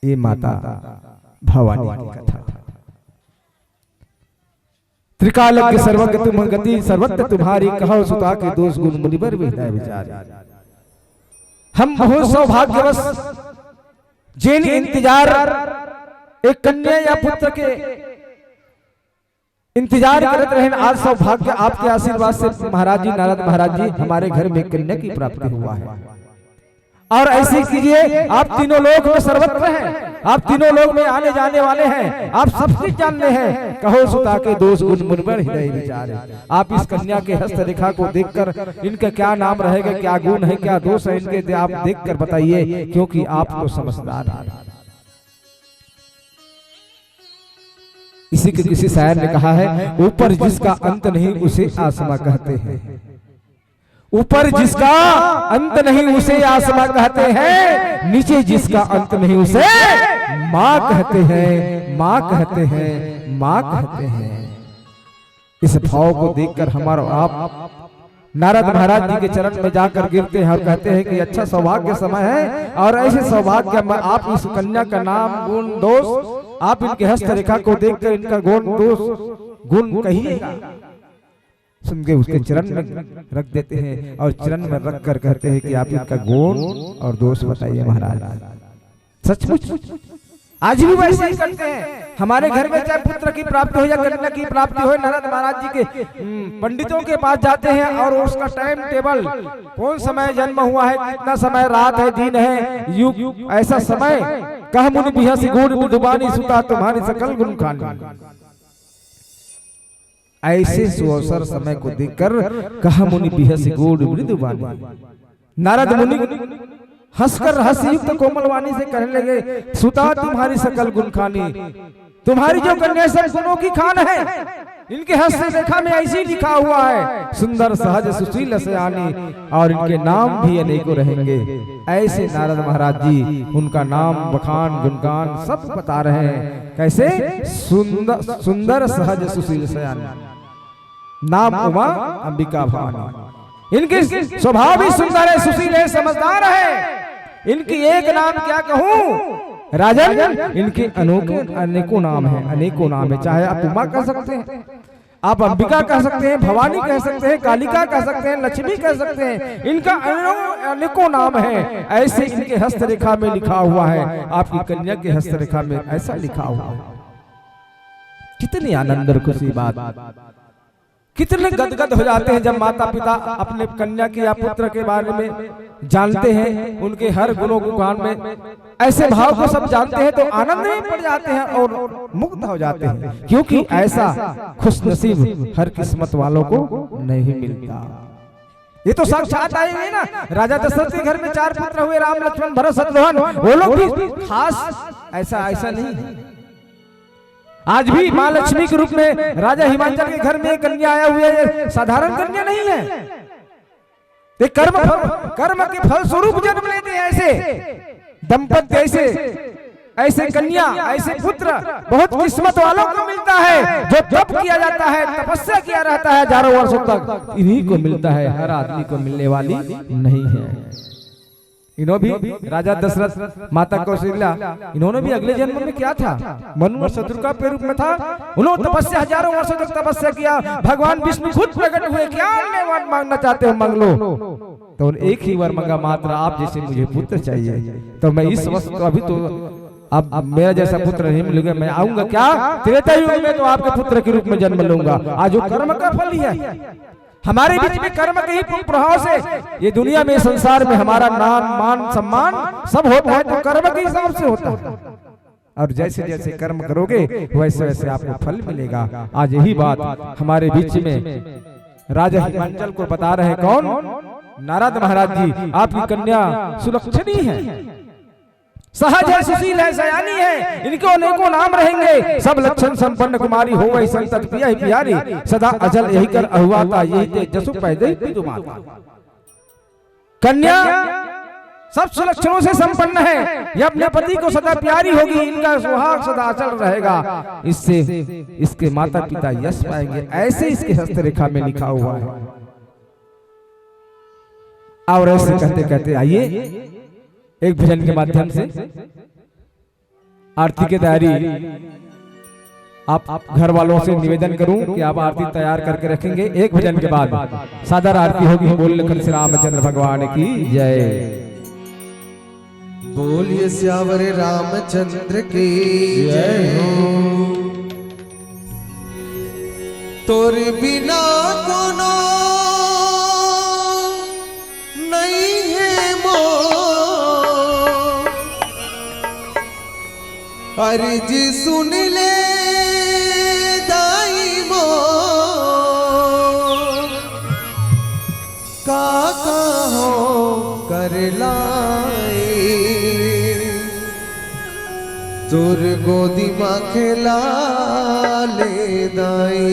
ये माता भवानी की कथा। त्रिकालज्ञ सर्वज्ञ तुम गति सर्वत्र तुम्हारी कहो सुता के दोष गुण मुनिवर विचार विचार। हम बहुत सौभाग्यवश जिन इंतजार एक कन्या या पुत्र के इंतजार करते रहे आज सौभाग्य आपके आशीर्वाद से महाराज जी नारद महाराज जी हमारे घर में कन्या की प्राप्ति हुआ है। और ऐसे कीजिए, आप तीनों लोग में सर्वत्र हैं, आप तीनों लोग में आने जाने वाले हैं, आप सब कुछ जानते हैं। कहो सुता के दोष गुण मुन पर हृदय विचारे। आप इस कन्या के हस्त रेखा को देखकर इनका क्या नाम रहेगा, क्या गुण है, क्या दोष है इनके, आप देखकर बताइए, क्योंकि आप तो समझदार हैं। इसी के किसी शायर ने कहा है, ऊपर जिसका अंत नहीं उसे आसमां कहते हैं। ऊपर जिसका अंत नहीं उसे आसमां कहते हैं, नीचे जिसका अंत नहीं उसे माँ कहते हैं, माँ कहते हैं, माँ कहते हैं। इस भाव को देखकर हमारा आप नारद महाराज जी के चरण में जाकर गिरते हैं और कहते हैं कि अच्छा सौभाग्य समय है, और ऐसे सौभाग्य में आप इस कन्या का नाम गुण दोष, आप इनके हस्त रेखा को देखकर इनका गुण दोष गुण कहिएगा। सुन के उसके चरण में रख देते हैं और चरण में रख कर कहते हैं कि आप इनका गुण और दोष बताइए महाराज। सचमुच आज भी वैसे ही करते हैं। हमारे घर में चाहे पुत्र की प्राप्ति हो या कन्या की प्राप्ति हो, नारद महाराज जी के पंडितों के पास जाते हैं और उसका टाइम टेबल, कौन समय जन्म हुआ है, कितना समय रात है, दिन है, युग, ऐसा समय, कह मुनि बिहसि गूढ़ विद्वानी सुता तुम्हारी सकल गुण खानी। ऐसे सुअवसर समय को देखकर कहा मुनि बिहसि गूढ़ विद्वानी। नारद मुनि हंसकर रहस्ययुक्त कोमल वाणी से कहने लगे, सुता तुम्हारी सकल गुण खानी। तुम्हारी जो कन्या सब गुणों की खान है, इनके हस्त रेखा में ऐसी लिखा हुआ है, सुंदर सहज सुशील सयानी, और इनके नाम भी अनेकों रहेंगे। ऐसे नारद महाराज जी उनका नाम बखान गुणगान सब बता रहे हैं। कैसे? सुंदर सहज सुशील सयानी, नाम उमा अंबिका भवानी। इनके स्वभाव भी सुंदर है, सुशील है, समझदार है। इनकी एक नाम क्या कहूँ राजन, इनके अनोखे अनेकों नाम है, अनेकों नाम है। चाहे आप उमा कह सकते हैं, आप अंबिका कह सकते हैं, भवानी कह सकते हैं, कालिका कह सकते हैं, लक्ष्मी कह सकते हैं। इनका अनेकों नाम है। ऐसे इनके हस्त रेखा में लिखा हुआ है, आपकी कन्या के हस्त रेखा में ऐसा लिखा हुआ है। कितनी आनंद और खुशी बात, कितने गदगद हो जाते हैं जब माता पिता अपने कन्या के या पुत्र के बारे में जानते हैं, उनके हर गुणों गुण में ऐसे भाव को सब जानते हैं, तो आनंद में पड़ जाते हैं और मुग्ध हो जाते हैं, क्योंकि ऐसा खुश नसीब हर किस्मत वालों को नहीं मिलता। ये तो साक्षात आए हुए ना, राजा दशरथ के घर में 4 पुत्र हुए, राम लक्ष्मण भरत शत्रुघ्न, वो लोग भी खास ऐसा नहीं। आज भी माँ लक्ष्मी के रूप में राजा हिमांचल के घर में कन्या आया हुआ है, साधारण कन्या नहीं है। ये कर्म के फल स्वरूप जन्म लेते हैं ऐसे दंपत्ति, ऐसे कन्या, ऐसे पुत्र बहुत किस्मत वालों को मिलता है। जो तप किया जाता है, तपस्या किया रहता है हजारों वर्षों तक, इन्हीं को मिलता है, हर आदमी को मिलने वाली नहीं है। इन्होंने भी राजा दशरथ, माता कौशल्या, इन्होंने भी अगले जन्म में क्या था, मनु और शत्रुघ्न के रूप में था। उन्होंने तपस्या हजारों वर्षों तक तपस्या किया। भगवान विष्णु खुद प्रकट हुए, क्या वर मांगना चाहते हो मांग लो। तो एक ही वर मांगा, मात्र आप जैसे मुझे पुत्र चाहिए। तो मैं इस वक्त अभी तो अब मेरा जैसा पुत्र नहीं मिलेगा, मैं आऊंगा क्या त्रेता युग में, तो आपके पुत्र के रूप में जन्म लूंगा। आज वो कर्म का फल ही है। हमारे बीच में कर्म के ही प्रभाव से ये दुनिया में, संसार में हमारा नाम मान सम्मान सब होता है, तो कर्म के हिसाब से होता है। और जैसे जैसे कर्म करोगे वैसे वैसे आपको फल मिलेगा। आज यही बात हमारे बीच में राजा हिमांचल को बता रहे, कौन? नारद महाराज जी। आपकी कन्या सुलक्षणी है, सहज है, सुशील है, सयानी है, इनको अनेकों नाम रहेंगे। सब लक्षण संपन्न कुमारी हो वही संतत पिया ही प्यारी, सदा अजल यही कर अहुआता, यही तेज जसु पैदे पितु माता। कन्या सब सुलक्षणों से संपन्न है, यह अपने पति को सदा प्यारी होगी, इनका सुहाग सदा अचल रहेगा, इससे इसके माता पिता यश पाएंगे। ऐसे इसके हस्त रेखा में लिखा हुआ है। और ऐसे कहते कहते आइए एक भजन के माध्यम से आरती की तैयारी आप घर वालों से निवेदन करूं कि आप आरती तैयार करके रखेंगे। एक भजन के बाद सादर आरती होगी। बोल लखन श्री रामचंद्र भगवान की जय। बोलिए श्यावर रामचंद्र की जय हो। तोरे बिना कोनो नहीं है मोर अर्ज सुन ले दाई मो काका हो कर लाए तोर गोदी माँ खेला ले दाई।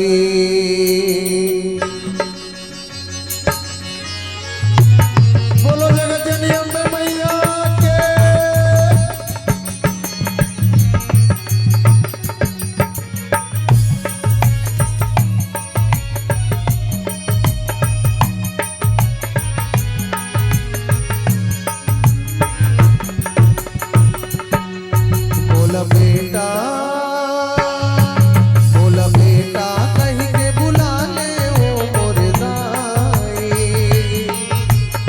बोलो जगत जननी अम्बे मैया के। बोला बेटा कहीं के बुला ले ओ मोर दाई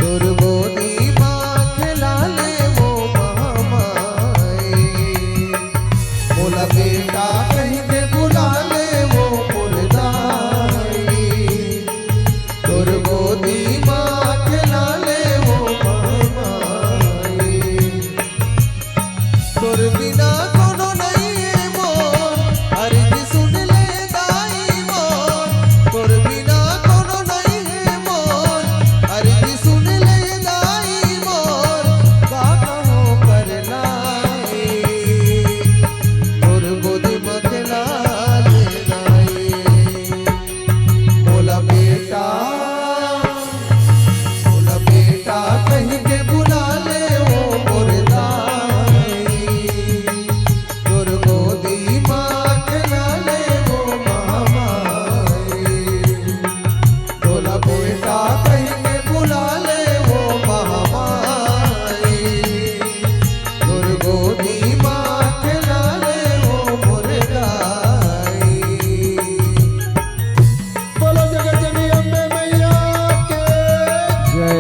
तोर गोदी माँ खिला ले वो महामाई। बोला बेटा कहीं के बुला ले वो मोर दाई तोर गोदी माँ खिला ले वो महामाई। तोर बिना कोनो नहीं है मोर अर्ज सुन ले दाई मोर तोर बिना कोनो नहीं है मोर अर्ज सुन ले दाई मोर काका हो कर लाई तोर गोदी में खेला ले दाई। बोला बेटा कहीं के बुला ले ओ मोर दाई तोर गोदी माँ खेला ले वो महामाई। बोला बेटा कहीं के बुला ले वो महामाई तोर गोदी माँ खेला ले वो मोर दाई। बोलो जगत जननी अम्बे मैया के। जय।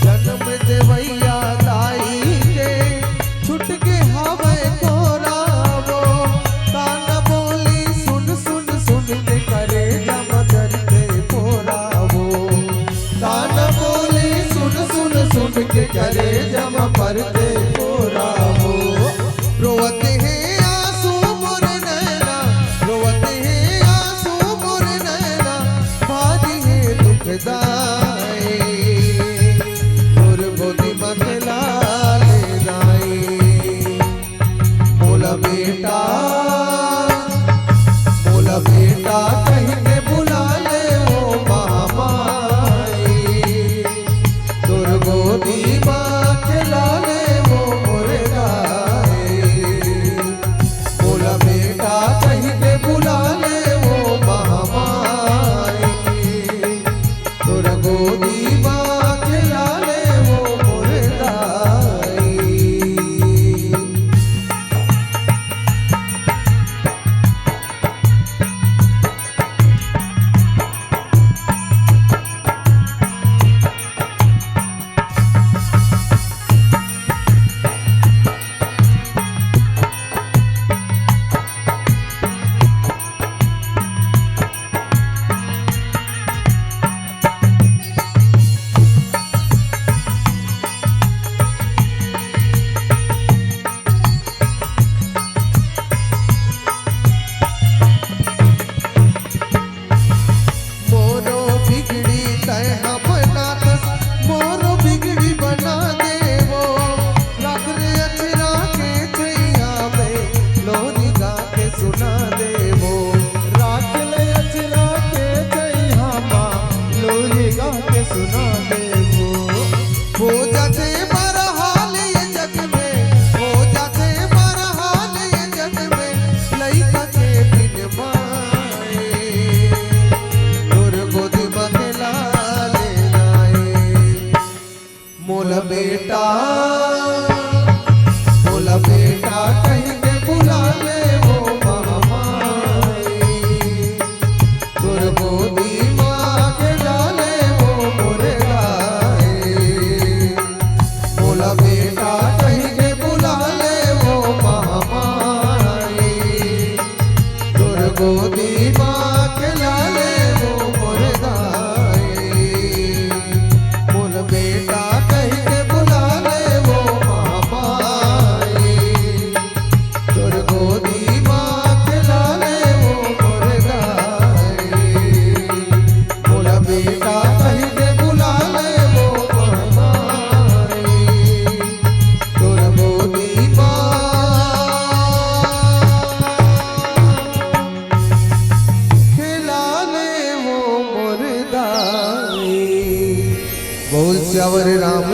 जन्म देवैया दाई के छुट के हवे कोरावो ताना बोली सुन सुन सुन के करे जम करते पोरावो ताना बोली सुन सुन सुन के करे जम परते पोरावो। रोवते हैं आंसू मोर नैना रोवते हैं आंसू मोर नैना भारी है दुखदाई तोर गोदी में खेला ले दाई। बोला बेटा कहीं के बुला ले ओ महामाई तोर गोदी माँ खेला ले वो मोर दाई। बोला बेटा कहीं के बुला ले वो महामाई तोर गोदी माँ खेला ले वो मोर दाई।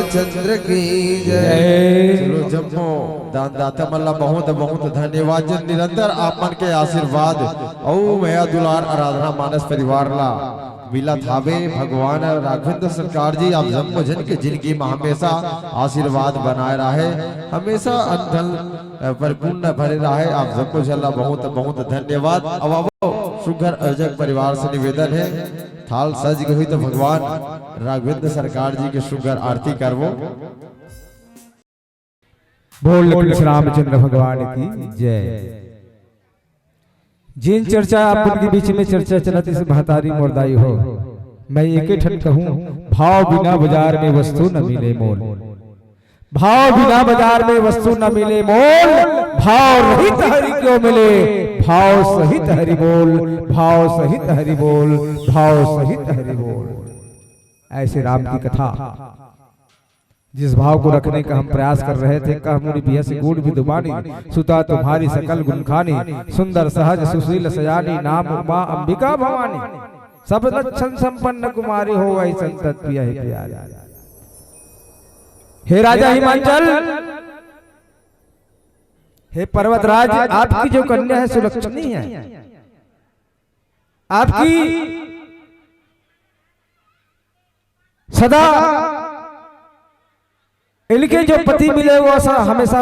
रामचंद्र की जय। चलो जम्मो दानदाता मल्ला बहुत बहुत धन्यवाद जो निरंतर आपन के आशीर्वाद औ मया दुलार आराधना मानस परिवार ला मिला थावे भगवान राघवेंद्र सरकार जी आप जम्मो जन के जिंदगी में हमेशा आशीर्वाद बनाए रहे, हमेशा अंधल परिपूर्ण भरे रहे। आप जम्मो जल्ला बहुत बहुत धन्यवाद। अब सुगर अर्जक परिवार से निवेदन है थाल सज गई तो भगवान राघवेंद्र सरकार जी के सुगर आरती करवो। बोल कृष्ण रामचंद्र भगवान की जय। जिन चर्चा आप उनके बीच में चर्चा चलती से महतारी मोरदाई हो, मैं एक ही ठन कहूं, भाव बिना बाजार में वस्तु न मिले मोल। भाव बिना बाजार में वस्तु न मिले मोल, भाव रहित हरि क्यों मिले, भाव सहित हरि बोल, भाव सहित हरि बोल, भाव सहित हरि बोल। ऐसे राम की कथा जिस भाव को रखने का हम प्रयास कर रहे थे, कह मुनि बिहस गुड़ विदुबानी, सुता तुम्हारी सकल गुणखानी, सुंदर सहज सुशील सयानी, नाम उमा अंबिका भवानी, सब लक्षण संपन्न कुमारी हो वही संतत पिया ही प्यारी। हे राजा हिमांचल, हे पर्वतराज, आपकी जो कन्या है सुलक्षणी है, आपकी सदा इनके जो पति मिले वो हमेशा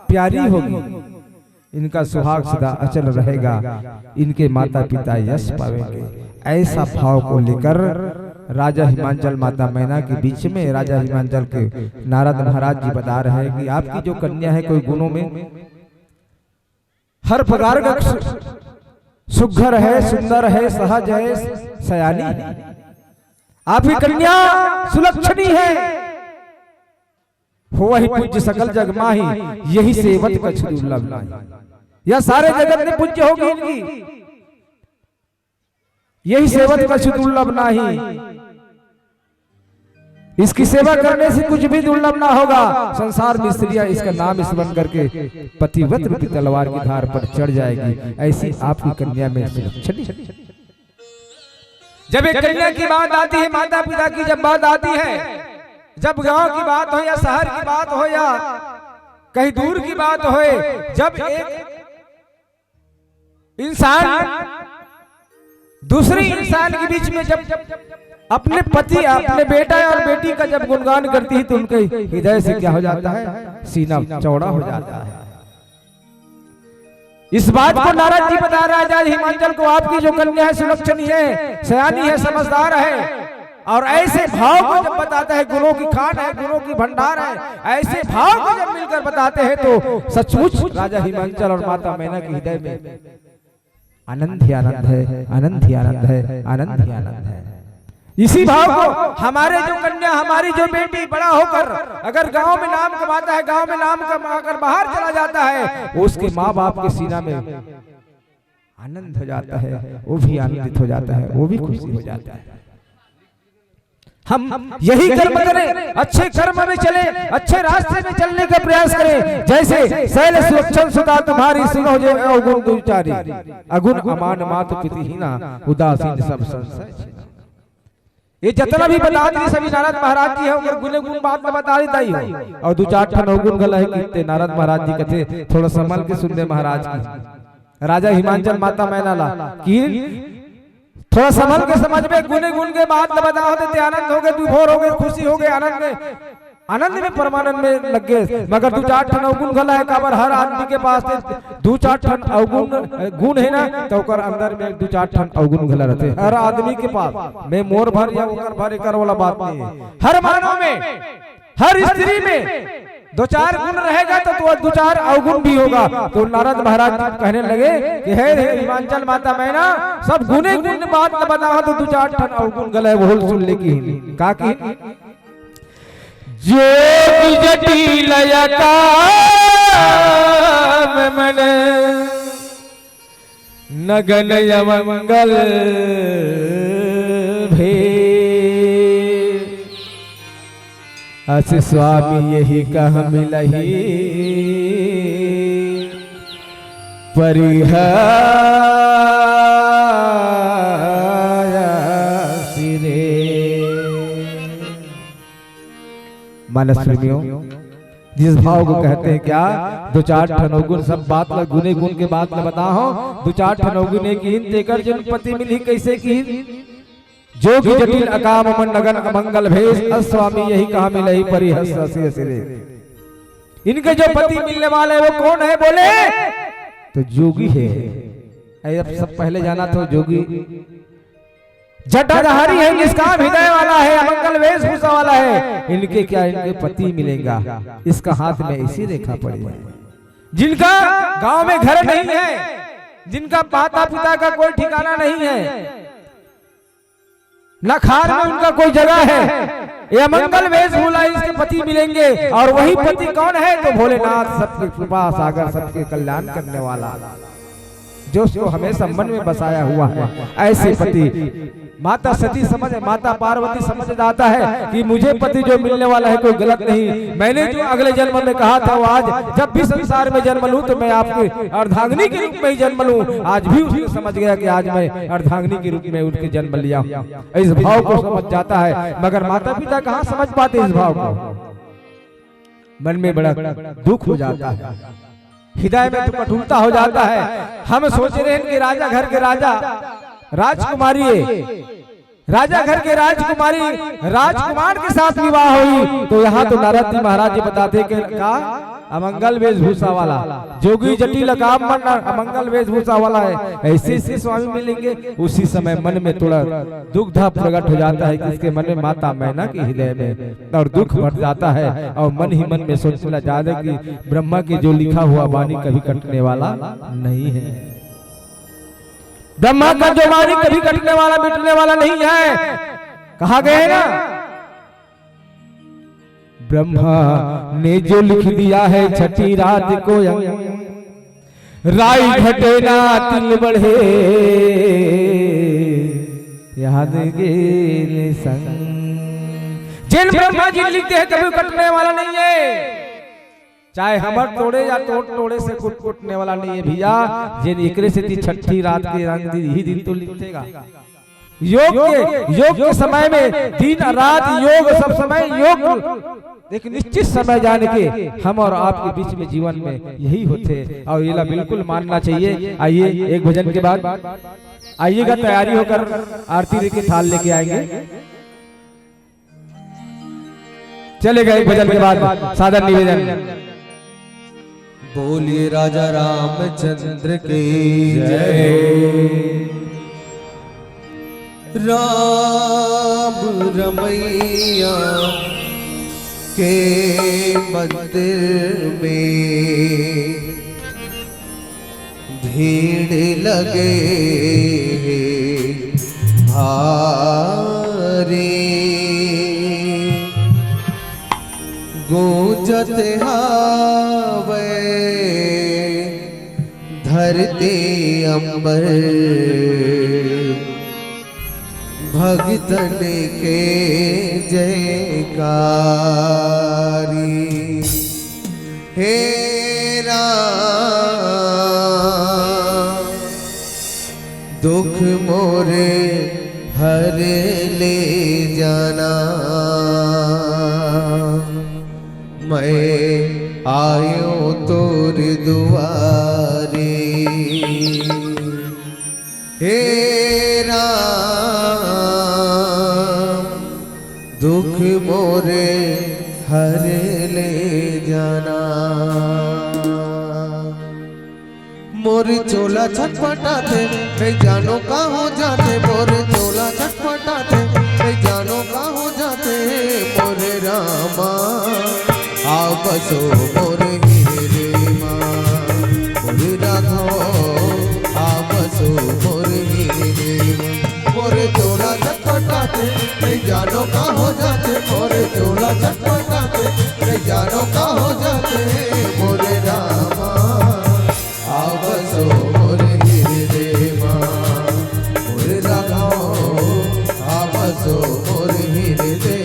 प्यारी होगी, इनका सुहाग सदा अचल रहेगा, इनके माता पिता यश पावेंगे। ऐसा भाव को लेकर राजा हिमांचल माता मैना के बीच में राजा हिमांचल के नारद महाराज जी बता रहे हैं कि आपकी जो कन्या है कोई गुणों में हर प्रकार का सुघर है, सुंदर है, सहज है, सयानी है। आपकी कन्या सुलक्षणी है, हो वही पूज्य सकल जग माही, यही सेवत कछ दुर्लभ नाही। यह सारे जगत में पूज्य होगी इनकी, यही सेवत कछ दुर्लभ नाही। इसकी सेवा करने से कुछ भी दुर्लभ ना होगा। संसार में स्त्रियां इसका नाम स्मरण करके पतिव्रत रूपी तलवार की धार पर चढ़ जाएगी। ऐसी आपकी कन्या में सुलक्षणी। जब एक कन्या की बात आती है, माता पिता की जब बात आती है, जब गांव की बात हो या शहर की बात हो या कहीं दूर की बात हो, जब एक इंसान दूसरे इंसान के बीच में जब अपने पति, अपने बेटा और बेटी का जब गुणगान करती है तो उनके हृदय से क्या हो जाता है, सीना चौड़ा हो जाता है। इस बात को नारद जी बता राजा हिमांचल को, आपकी जो कन्या है सुलक्षणी है, सयानी है, समझदार है। और ऐसे भाव को जब बताता है, गुणों की खान है, गुणों की भंडार है, ऐसे भाव को जब मिलकर बताते हैं तो सचमुच राजा हिमांचल और माता मैना के हृदय में आनंद ही आनंद है, आनंद ही आनंद है, आनंद ही आनंद है। इसी भाव को हमारे जो कन्या, हमारी जो बेटी बड़ा होकर अगर गांव में नाम कमाता है, गांव में नाम कमाकर बाहर चला जाता है, उसके माँ बाप के सीना में आनंद हो जाता है, वो भी आनंदित हो जाता है, वो भी खुशी हो जाता है। हम यही कर्म करें, अच्छे कर्म में चले, अच्छे रास्ते में चलने का प्रयास करें। जैसे शैल सुलक्षण सुता तुम्हारी, सुनो जो अवगुण दुचारी, अगुण अमान मात पितिहीना, उदासीन सब संशय। ये जितना भी बता दी सभी नारद महाराज जी है, गुने गुण बात में बता देता ही हो। और दो चार ठन अवगुण गला है कि नारद महाराज जी कहते थोड़ा संभल के सुनने महाराज की। राजा हिमांचल माता मैना ला कि थोड़ा संभल के समझ में, गुने गुण के बात न बताओ देते, आनंद हो गए, विभोर हो गए, खुशी हो गए, आनंद में परमानंद में लग गए। मगर दो चार ठन अवगुण गला है, काबर हर आदमी के पास दो चार ठन अवगुण गुण है ना, तो ओकर अंदर में दो चार ठन अवगुण गला रहते हर आदमी के पास। मैं मोर भर या ओकर भर एकर वाला बात नहीं है। हर मानव में, हर स्त्री में दो चार गुण रहेगा तो दो चार अवगुण भी होगा। तो नारद महाराज कहने लगे कि हे हिमांचल माता मैना, सब गुने गुण बात न बताओ तो दो चार ठन अवगुण गला है, बोल सुन ले की का की जो जटिल मन नगन यमंगल भे, अस स्वामी यही कह मिलही परिहा मानस प्रेमियों, जिस भाव को कहते हैं क्या, दो चार ठनोगुन सब बात ल गुने गुण के बात ल बताओ, दो चार ठनोगुने की तेकर जन पति मिली कैसे की, जोगी जटिल अकाम मन नगन अमंगल भेष, अस्वामी यही कहा मिलही परि हंस हंसी हंसी रे। इनके जो पति मिलने वाले वो कौन है बोले, तो जोगी है। अब सब पहले जाना तो जोगी जटाधारी है, इसका हृदय वाला है, अमंगल वेशभूषा वाला है। इनके क्या, इनके पति मिलेगा, इसका हाथ में ऐसी रेखा पड़ी है। जिनका गांव में घर नहीं है, जिनका माता पिता का कोई ठिकाना नहीं है, न खार में उनका कोई जगह है, ये अमंगल वेशभूषा इसके पति मिलेंगे। और वही पति कौन है, तो भोलेनाथ सबके कृपा सागर, सबके कल्याण करने वाला, जो उसको हमेशा मन में बसाया हुआ है। ऐसे पति माता सती समझ, माता पार्वती समझ जाता है कि मुझे पति जो मिलने वाला है कोई गलत नहीं। मैंने जो अगले जन्म में कहा था, वो आज जब भी संसार में जन्म लूं तो मैं आपके अर्धांगिनी के रूप में ही जन्म लूं। आज भी उसने समझ गया कि आज मैं अर्धांगिनी के रूप में उनके जन्म लिया। इस भाव को समझ जाता है, मगर माता पिता कहाँ समझ पाते इस भाव को। मन में बड़ा दुख हो जाता है, हृदय में तो कठोरता हो जाता है। हम सोच रहे हैं कि राजा घर के राजा राजकुमारी, राजा घर के राजकुमारी राजकुमार के साथ विवाह हुई, तो यहाँ तो नारद जी महाराज जी बताते कि का अमंगल वेशभूषा वाला, जोगी जटिल काम मन अमंगल वेशभूषा वाला है। ऐसे ऐसे स्वामी मिलेंगे। उसी समय मन में थोड़ा दुख धा प्रकट हो जाता है कि इसके मन में माता मैना के हृदय में, और दुख बढ़ जाता है। और मन ही मन में सोचना चाहता है कि ब्रह्मा के जो लिखा हुआ वाणी कभी कटने वाला नहीं है, ब्रह्मा का जो वाणी कभी कटने वाला मिटने वाला नहीं है। कहा गया है ना, ब्रह्मा ने जो लिख दिया है छठी रात को, राई घटे ना तिल बढ़े, याद गेल संग। जिन ब्रह्मा जी लिखते हैं कभी कटने वाला नहीं है, चाहे हमर तोड़े या तोड़े से कुट कुटने वाला नहीं है भैया। जिन एकरे से छठी रात के रंग ही दिन तो लिखेगा। योग के समय में दिन रात योग, सब समय योग, एक निश्चित समय जान के हम और आपके बीच में जीवन में यही होते, और ये बिल्कुल मानना चाहिए। आइए एक भजन के बाद आइएगा, तैयारी होकर आरती के थाल लेके आएंगे। चलेगा एक भजन के बाद सादर निवेदन। बोलिए राजा रामचंद्र की जय। राम रमैया के मंदिर में भीड़ लगे भारी, गूंजत हावे धरती अंबर, भगतन के जयकारी। हे राम दुख मोरे हर ले जाना, मैं आयो तोर दुआरे। हे राम दुख मोरे हर ले जाना, मोर चोला छटपटाते मैं जानो का हो जाते, मोर चोला छटपटाते मैं जानो का हो जाते। मोरे रामा आ बसो मोर हीरे माँ, मोर राघो आ बसो मोर हीरे माँ। मोरे चोला छटपटाते मैं जानो का हो जाते, मोरे चोला छटपटाते मैं जानो का हो जाते। मोरे रामा आ बसो मोर हीरे माँ, मोर राघो आ बसो मोर हीरे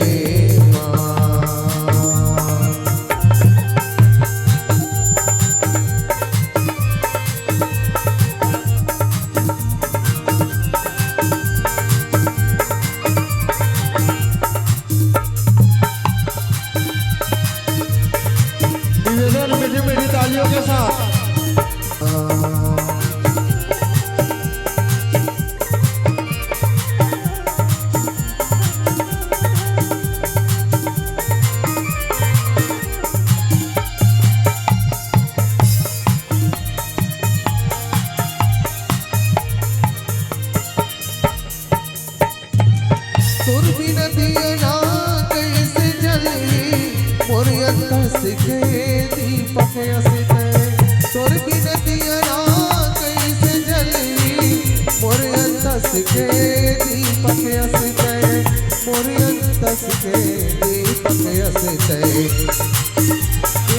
के दीपक असते तोर बिन दिया ना कैसे जली मोर अंतस के दीपक असते मोर अंतस के दीपक असते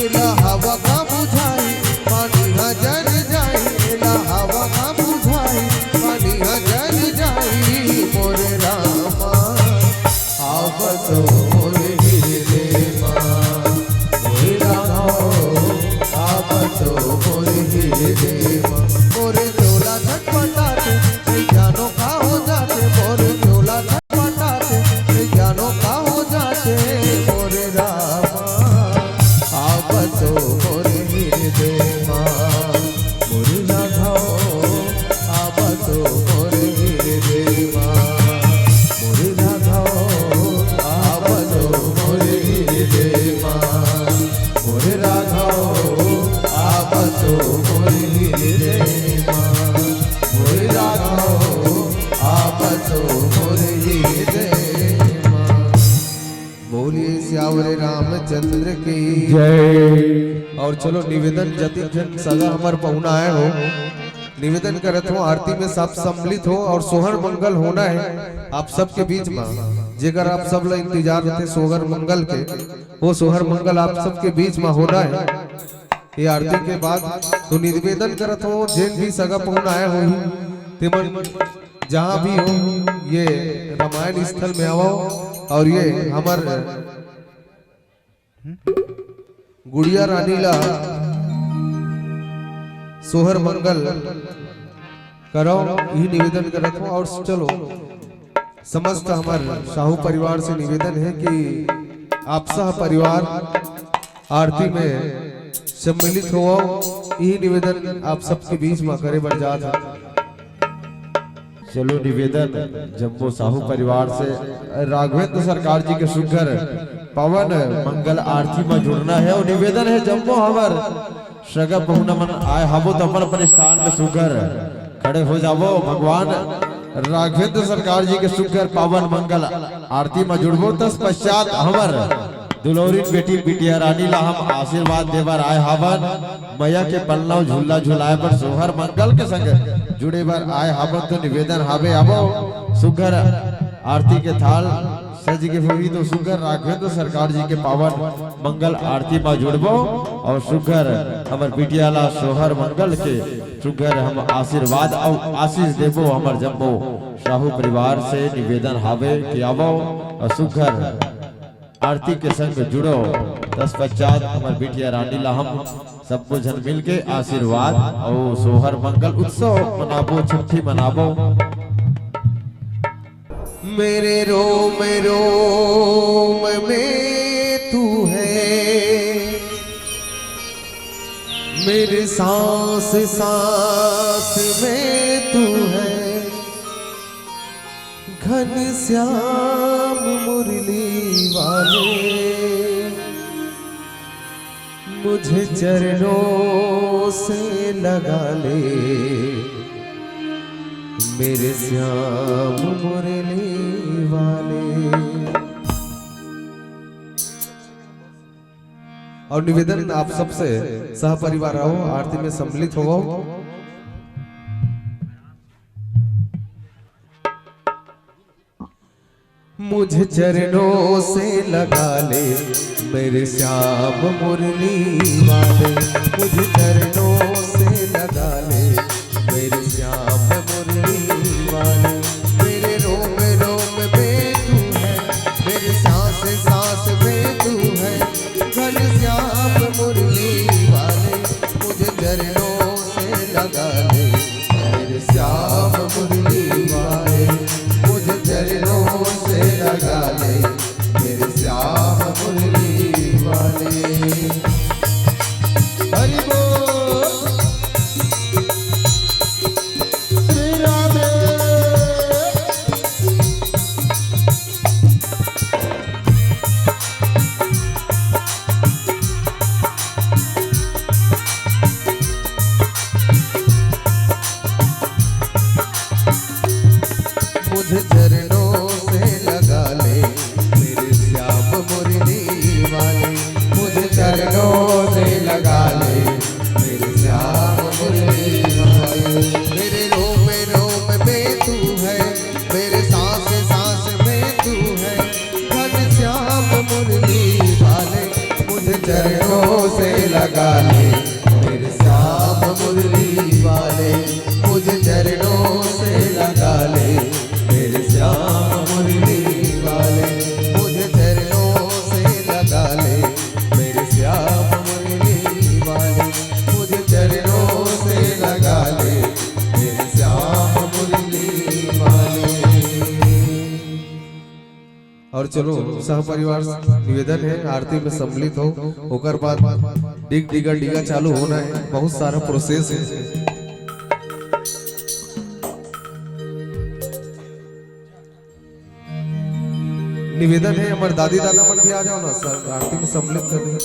एला हवा का बुझाई पानी जल जाए एला हवा का बुझाई पानी जल जाई मोर रामा आवतो मोर हृदय मां मोर रामा आवतो मोर हृदय मां मोर चोला छटपटाते जानो का हो जाते मोर चोला छटपटाते जानो का हो जाते मोर रामा आवतो मोर हृदय मां मोर राघव आवतो मोर हृदय मां मोर राघव आवतो मोर हृदय मां मोर राघव आवतो मोर हृदय मां मोर राघव आवतो मोर हृदय मां। बोलिए श्यावरे रामचंद्र की जय। और चलो निवेदन जति जन सगा हमार पहुना आए हो निवेदन करत हो आरती में सब सम्मिलित हो और सोहर मंगल होना है आप सबके बीच में जेकर आप सब लोग इंतजार रहते सोहर मंगल के वो सोहर मंगल आप सबके बीच में होना है ये आरती के बाद तो निवेदन करत हो जिन भी सगा पहुना आए हो तिमन जहाँ भी हो ये रामायण स्थल में आओ और ये हमार गुड़िया रानीला सोहर मंगल करो यही निवेदन करत हूँ और चलो समस्त हमारे साहू परिवार से निवेदन है कि आप सह परिवार आरती में सम्मिलित हो यही निवेदन आप सबके बीच में करे बढ़ जाता चलो निवेदन जम्मू साहू परिवार से राघवेंद्र सरकार जी के सुघर पवन मंगल आरती में जुड़ना है और निवेदन है जम्मू हवर सगा बहुना मन आए हबो तो अपन अपन स्थान में सुघर खड़े हो जावो भगवान राघवेंद्र सरकार जी के सुघर पावन मंगल आरती में जुड़बो तत्पश्चात हवर दुलौरी बेटी बिटिया रानी ला हम आशीर्वाद देवर आए हवन मैया के पल्लव झूला झुलाए पर सोहर मंगल के संग जुड़े बर आए हवन तो निवेदन हावे आबो सुघर आरती के थाल सज के हुई तो सुघर राघवेंद्र सरकार जी के पावन मंगल आरती में जुड़बो और सुघर हमर बिटिया ला सोहर मंगल के सुघर हम आशीर्वाद और आशीष देबो हमर जम्मो साहू परिवार से निवेदन हावे कि आवो और सुघर आरती के संग जुड़ो तत्पश्चात हमारे बिटिया रानी ला हम सबको जन मिल के आशीर्वाद और सोहर मंगल उत्सव मनाबो छठी मनाबो। मेरे रोम रोम में तू है मेरे सांस सांस में तू है घन श्याम मुरली वाले मुझे चरणों से लगा ले मेरे श्याम मुरली वाले। और निवेदन आप सबसे सह परिवार रहो आरती में सम्मिलित हो मुझे चरणों से लगा ले मेरे श्याम मुरली वाले मुझे चरणों से लगा ले मेरे श्याम मुरली वाले मेरे रोम रोम में तू है मेरे सांस सांस में तू है घन श्याम मुरली वाले मुझे चरणों से लगा ले मेरे श्याम मुरली वाले मुझे चरणों से लगा ले मेरे श्याम मुरली वाले। हरि बोल और चलो सह परिवार निवेदन है आरती में सम्मिलित हो, होकर बाद डिग डिगा डिगा चालू होना है, बहुत सारा प्रोसेस है। निवेदन है हमारे दादी दादा मन भी आ जाओ ना सर, आरती में सम्मिलित करने।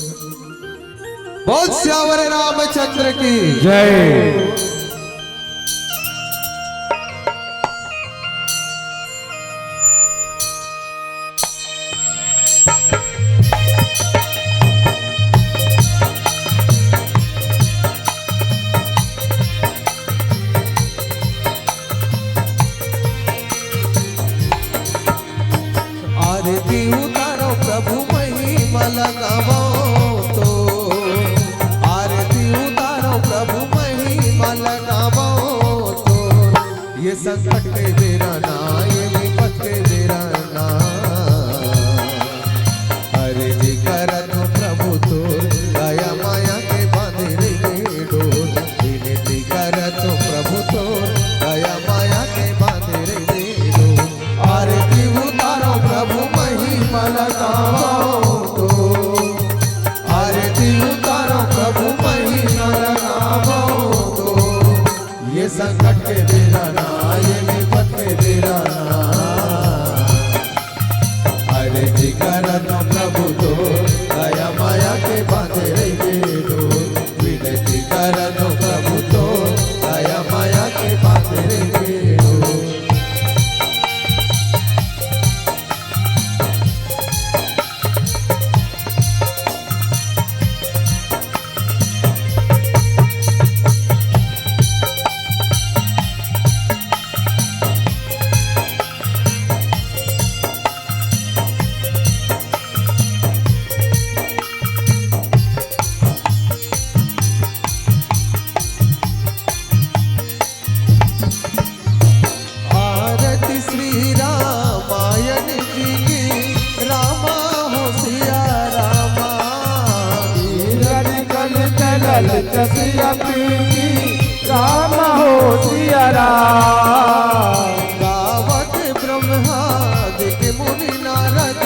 बोल श्यावर रामचंद्र की जय। आरती उतारो प्रभु महिमा लगावो तो, आरती उतारो प्रभु महिमा लगावो तो, ये संकट के बेरा ना, ये विपत के बेरा ना, अरे जी करत प्रभु तो दया माया के बांधे रे डोर, विनती करत प्रभु तो दया माया के बांधे रे डोर। आरती उतारो प्रभु महिमा लगावो तो, आरती उतारो प्रभु महिमा लगावो तो, ये संकट के बेरा ना, ये विपत के बेरा ना, आरती करत प्रभु तो दया माया के बांधे रहिए डोर, विनती करत प्रभु तो दया माया के बांधे रहिए डोर। आरती श्री रामायण जी की, रामा हो सिया रामा, कल चलल चसिया पीकी, राम हो सिया राम। गावत ब्रह्मादिक मुनि नारद,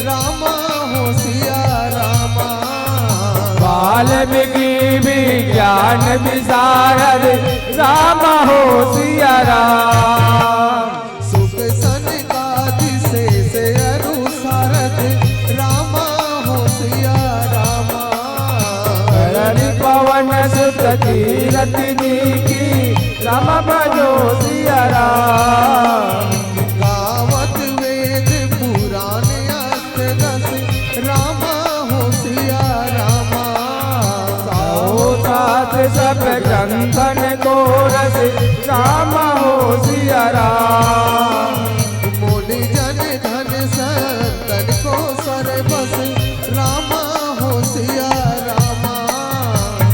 रामा हो सिया रामा, वाल्मीकि विज्ञान विशारद, राम हो सिया राम। सुख सनकादि से अनुसारद, रामा हो सिया रामा, करणी पवन सुत कीरतिनी की, राम भजो सिया राम। गावत वेद पुराण अस्त्र दस, रामा हो सिया रामा, साओ साथ सब कंकन को रस, राम हो सिया राम। मुनि जन धन संतन को सर बस, रामा हो सिया रामा,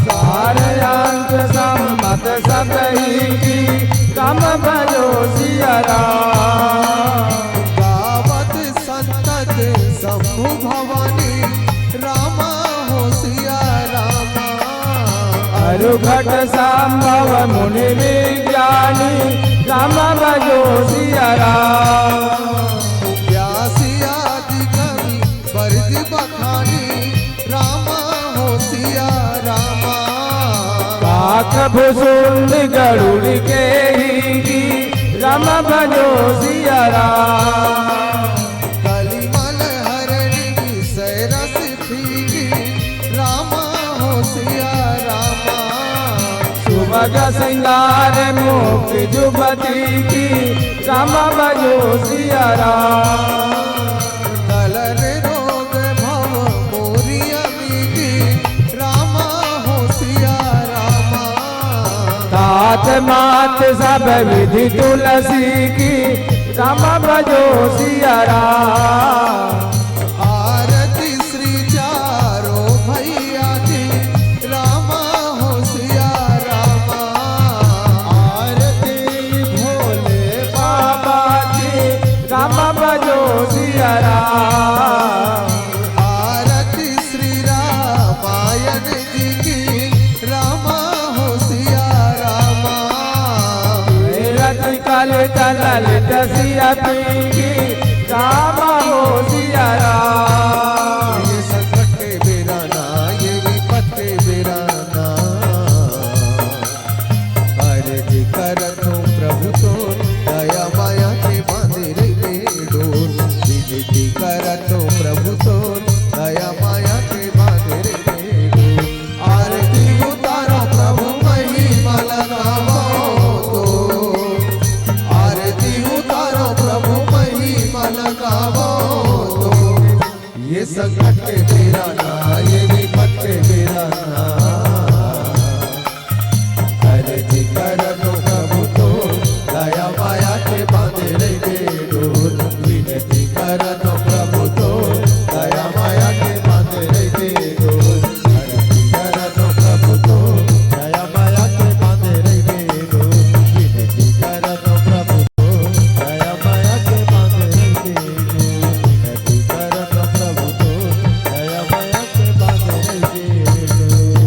सारयांत सम्मत सब ही की, राम भजो सिया राम। गावत संतत शंभु भवानी, रामा हो सिया रामा, अरुघट संभव मुनि विज्ञानी, राम भजो सिया राम। व्यासी आदि कवि बरद बखानी, रामा हो सिया रामा, काक भुसुंड गरुड़ के ही, राम भजो सिया राम। कलिमल हरणी सैरस फीकी, रामा हो सिया रामा, सुभग सिंगार मुख जुबती की, राम भजो सिया राम। कलर रोग भव मोरिया की, रामा हो सिया रामा, तात मात सब विधि तुलसी की, राम भजो सिया राम। आरती श्री चारो भैया की, रामा हो सिया रामा, आरती भोले बाबा की, राम भजो सिया राम। आरती श्री रामायण जी की, रामा हो सिया रामा, रति कल चलल चसिया पीकी, राम हो सिया राम। ये संकट के बेराना, ये विपत के बेराना, अर्जी करत हूँ प्रभु तो दया माया के बांधे रे डोर। विनती करत हूँ प्रभु तो दया माया के बांधे रे डोर। आरती उतारो प्रभु महिमा लगावो तो, आरती उतारो प्रभु महिमा लगावो तो। ये संकट के बेराना, ये विपत के बेराना, अर्जी करत हूँ प्रभु तो दया माया के बांधे रे डोर। विनती करत हूँ प्रभु तो दया माया के बांधे रे डोर। अर्जी करत हूँ प्रभु तो दया माया के बांधे रे डोर। विनती करत हूँ प्रभु तो दया माया के बांधे रे डोर। विनती करत हूँ प्रभु तो दया माया के बांधे रे डोर।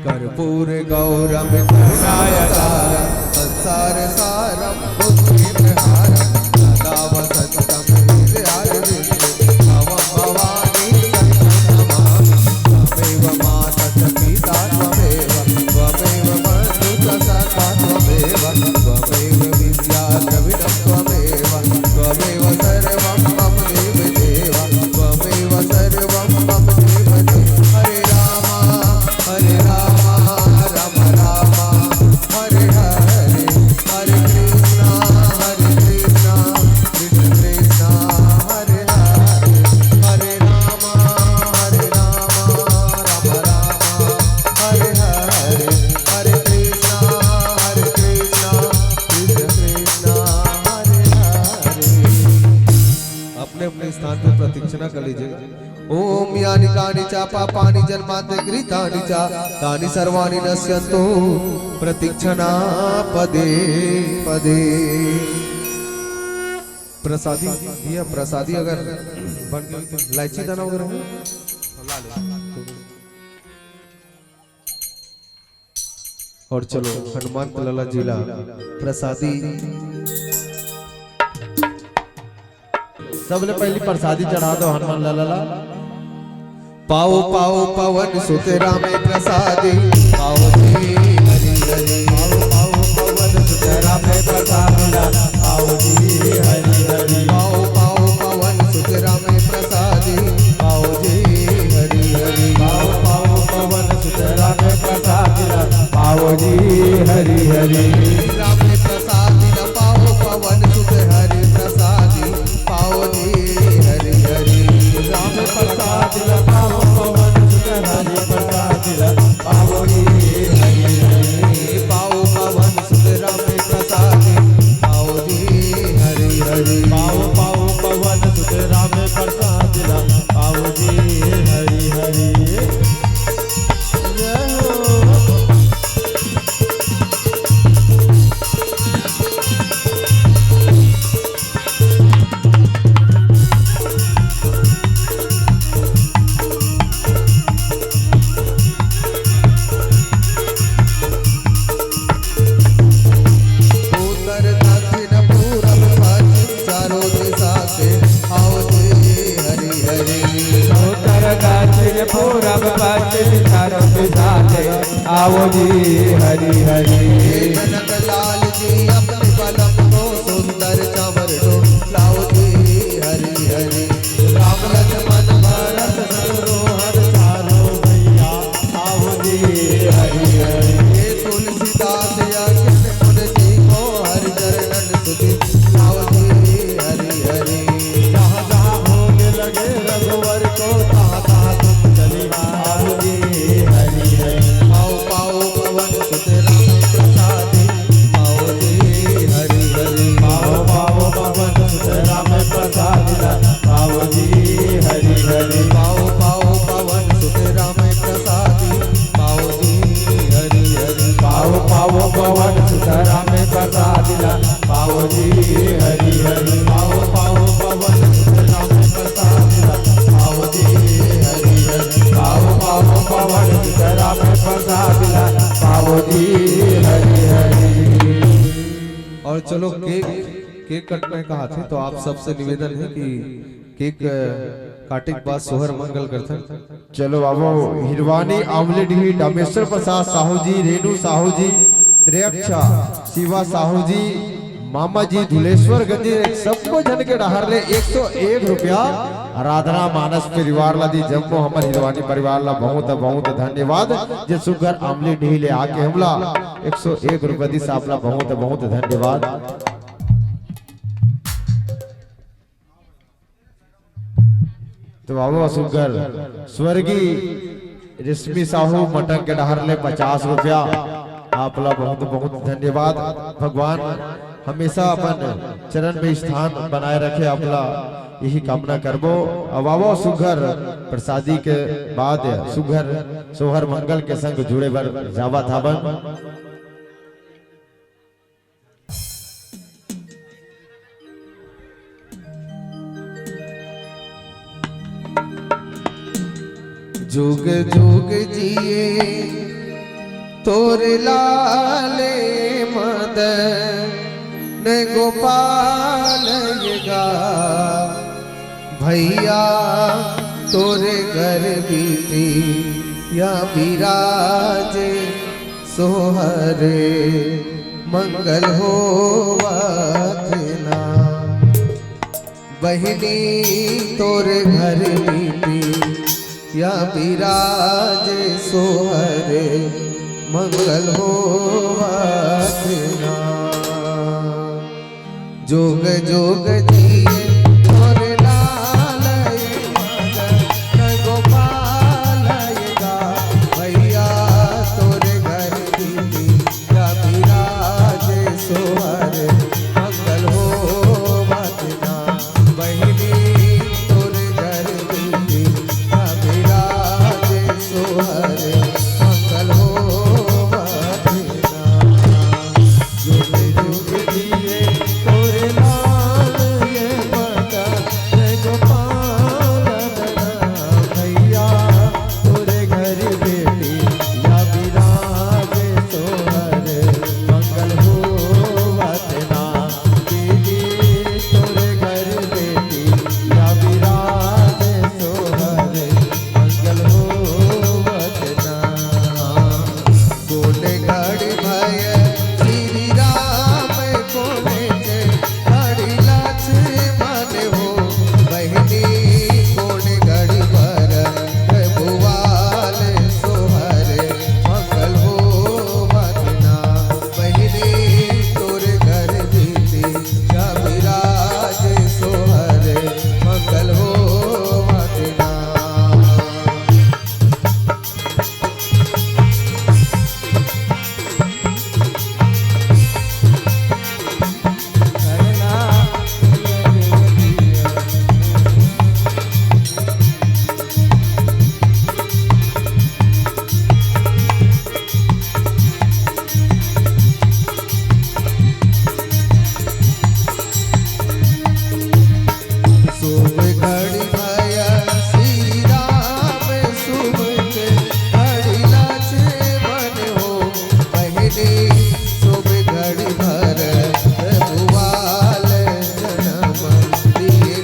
कर्पूर गौरम करुणावतारम संसार सारम बुद्धिप्रहारम सदा वसंतम हृदयारविंदे भवं भवानी शरणं नमामि। त्वमेव माता च पिता त्वमेव, त्वमेव बन्धुः सखा त्वमेव, त्वमेव विद्या द्रविणं त्वमेव, त्वमेव सर्वं मम देवदेव, त्वमेव सर्वं मम देवदेव। हरे राम राम राम, हरे हरे हरे कृष्णा कृष्ण कृष्ण हरे हरे। हरे राम राम राम, हरे हरे हरे कृष्णा कृष्ण कृष्ण हरे हरे। अपने अपने स्थान पर प्रतीक्षणा कर लीजिए। ओम यानि कानि च पापानि जन्माद्य कृतानि च तानि सर्वाणि नश्यन्तु प्रतीक्षणा पदे पदे। प्रसादी दिया, प्रसादी अगर बन गई तो इलायची दाना वगैरह है ला ले। और चलो हनुमान लला जिला प्रसादी सबले पहली प्रसादी चढ़ा दो हनुमान लाला। पाओ पाओ पवन सुत राम प्रसादी, पाओ जी हरि हरि। पाओ पाओ पवन सुत राम प्रसादी, पाओ जी हरि हरि। पाओ पाओ पवन सुत राम प्रसादी, पाओ जी हरि हरि। पाओ पाओ पवन सुत राम प्रसादी, पाओ जी हरि हरि। राम प्रसादी न पाओ पवन सुत हरि प्रसादी, पाओ जी हरि हरि। राम प्रसादी पाओ पवन सुत हरि प्रसादी, पाओ जी हरि हरि। पाओ पवन सुत राम प्रसादी, पाओ जी हरि हरि। पाओ पाओ पवन सुत राम प्रसादी, पाओ जी हरि हरि। जय हो। उत्तर दक्षिण पूरब पश्चिम चारों दिशा से आओ जी हरि हरि। उत्तर दक्षिण पूरब पश्चिम चारों दिशा से आओ जी हरि हरि। जनक लाल जी अपने बलम को सुंदर चंवर डो लाओ जी हरि हरि। राम लक्ष्मण भरत सरोहर चारों भैया आओ जी हरि हरि। ये तुलसीदास यज्ञ मुनि जी को हरि चरणन सुधि लाओ जी हरि हरि। जहाँ जहाँ भोग लगे रघुवर को तहाँ तहाँ तुम चली आओ जी हरि हरि। पाओ पाओ पवन सुत राम प्रसादी, पाओ जी हरि हरि। पाओ पाओ पवन सुत राम प्रसादी, पाओ जी हरि हरि। पाओ पाओ पवन सुत राम प्रसादी, पाओ जी हरि हरि। पाओ पाओ पवन सुत राम प्रसादी, पाओ जी हरि हरि। पाओ पाओ पवन सुत राम प्रसादी, पाओ जी हरि हरि। पाओ पाओ पवन सुत राम प्रसादी, पाओ जी हरि हरि। और चलो केक कटने का हाथ है, तो आप सबसे निवेदन है कि केक काटिक बाद सोहर मंगल करथन। चलो बाबू हिरवानी आमलेट ही डामेश्वर प्रसाद साहू जी, रेणु साहू जी, त्रियक्षा शिवा साहू जी, मामा जी धुलेश्वर गंजी सबको जन के डहर ले 101 रुपया आराधना मानस परिवार ला दी जम्मो हमर हिरवानी परिवार ला बहुत बहुत धन्यवाद जे सुगर आमलेट ही ले आके हमला 101 रुपया दी सापला बहुत बहुत धन्यवाद। तो बाबू सुगर स्वर्गीय रश्मि साहू मटन के डहर ले 50 रुपया आपला बहुत बहुत धन्यवाद। भगवान हमेशा अपन चरण में स्थान बनाए रखे आपला यही कामना करबो। अब बाबा सुगर प्रसादी के बाद सुगर सोहर मंगल के संग जुड़े बर जावा थाबन। जुग जुग जिए तोरे लाले मदन गोपाल गा भैया तोरे घर बीती या विराजे सोहरे मंगल हो ना बहिनी तोरे घर बीती या विराजे सोहरे मंगल हो ना जोग जोग जिए तोरे लाल मदन गोपाल गा भैया तोरे घर बीती या विराजे सोहरे मंगल हो ना बहिनी तोरे घर बीती या विराजे सोहरे मंगल हो ना जुग जुग जिए तोरे लाल मदन गोपाल भैया तोरे घर बेटी या विराजे सोहरे मंगल हो ना दीदी तोरे घर बेटी या विराजे सोहरे मंगल हो ना कोने घड़ी भय श्री राम कोने के घड़ी लक्ष्मण हो बहिनी कोने घड़ी भर प्रभुवाल सोहरे मंगल हो ना बहिनी तोरे घर बीती या विराजे सोहरे मंगल हो ना शुभ घड़ी भया श्री राम शुभ के घड़ी लक्ष्मण हो बहिनी शुभ घड़ी भर प्रभुवाल जन्म दिए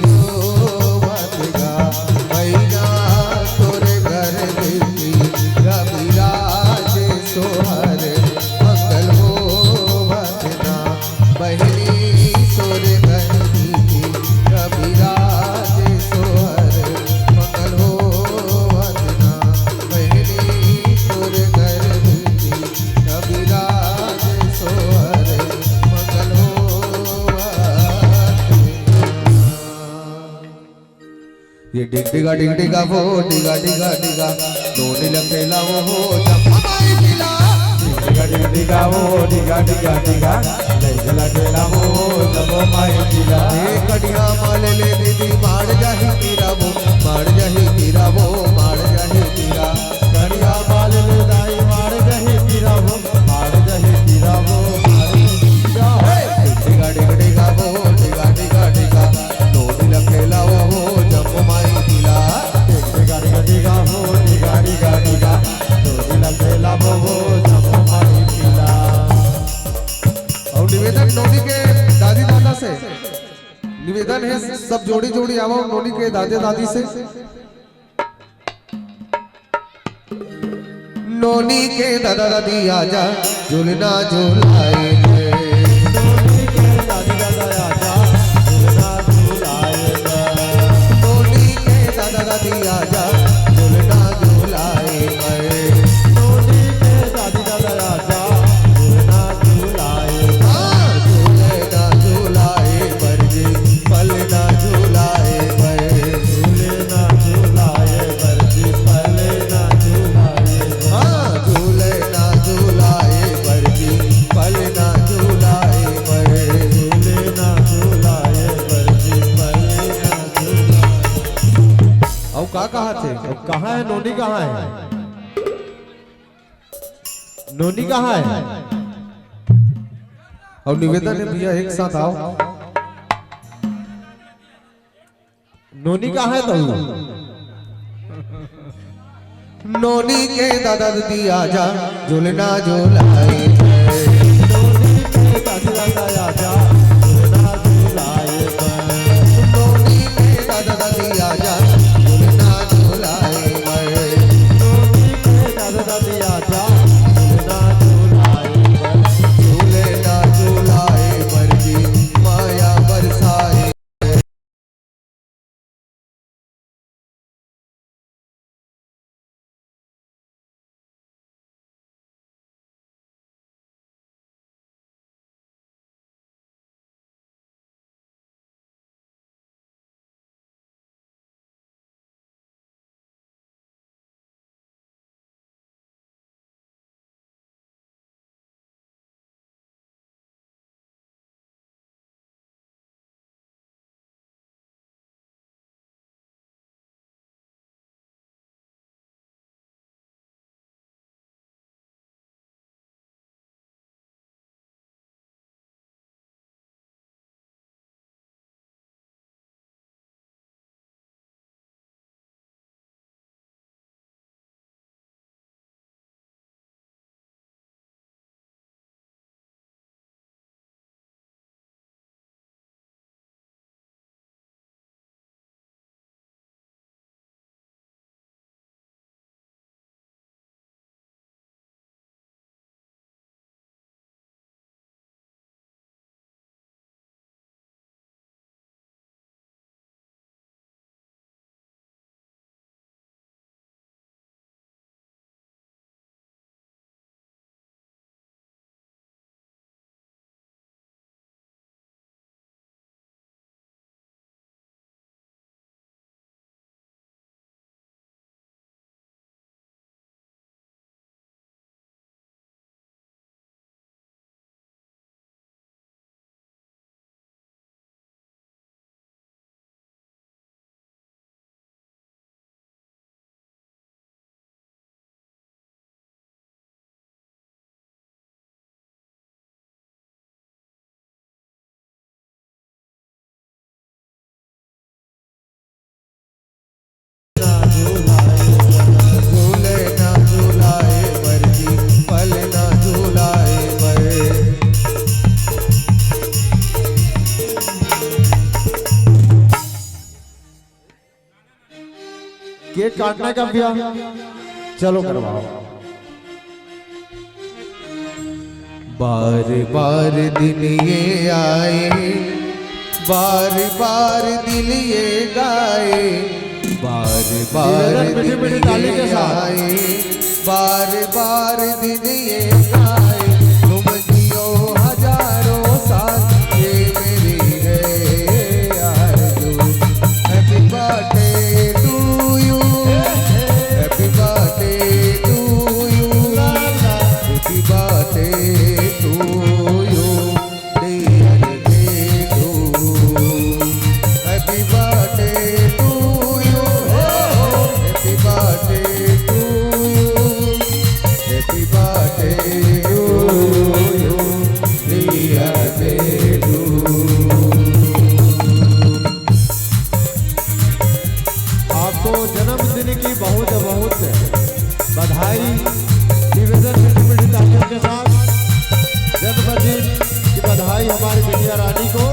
गा भैया तोरे घर बीती या विराजे सोहरे मंगल हो ना बहिनी तोरे घर बीती या विराजे सोहरे मंगल हो ना बहिनी तोरे घर बीती या विराजे सोहरे मंगल हो ये डिगा डिगा वो डिगा डिगा डिगा दोनी लखेला वो हो जमाई दिला डिगा डिगा वो डिगा डिगा डिगा लैला गेला वो जब माई दिला ए कड़िया माल ले दीदी मार जाही पीरा वो मार जाही पीरा वो मार जाही पीरा कड़िया बाल ले दाई मार जही पीरा वो मार जही पीरा वो मार जही पीरा डिगा डिगा डिगा वो डिगा डिगा डिगा दोनी लखेला वो हो जब माई दिला डिगा डिगा डिगा हो डिगा डिगा डिगा तो लखेला वो जब माई पीला। और निवेदन नोनी के दादी दादा से निवेदन है सब जोड़ी जोड़ी आओ नोनी के दादे दादी से। नोनी के दादा दादी आजा झूलना झूलाए, नोनी के दादी दादा आजा झूलना झूलाए, नोनी के दादा दादी आजा झूलना झूलाए, नोनी के दादी दादा आजा झूलना झूलाए, झूलना झूलाए बरजी पलना झूलाए, झूलना झूलाए बरजी पलना झूलाए, झूलना झूलाए बरजी पलना झूलाए, झूलना झूलाए बरजी पलना झूलाए। अब का कहा थे? अब कहाँ है नोनी, कहाँ है नोनी, कहाँ है? और निवेदन है भैया एक साथ आओ। नोनी कहाँ है? तो नोनी के दादा दादी आजा झूलना झूलाए, नोनी के दादी दादा आजा झूलना झूलाए, नोनी के दादा दादी आजा झूलना झूलाए, नोनी के दादा दादी आजा झूलना झूलाए, झूलना झूलाए बरजी माया बरसाए। झूलना झूलाए बरजी पलना झूलाए, केक काटने का भैया चलो करवाओ। बार बार दिन ये आए, बार बार दिल ये गाए, बार बार निवेदन मीठी मीठी ताली के साथ। आए, बार बार दिन ये गाए, तुम जियो हजारों साल ये मेरी है आरज़ू। Happy birthday to you, happy birthday to you, happy birthday to you, dear बेटू, happy birthday to you, happy birthday to you, happy birthday to you, dear बेटू। आपको जन्मदिन की बहुत बहुत बधाई। निवेदन मीठी मीठी तालियों के साथ जन्मदिन की बधाई हमारी बिटिया रानी को।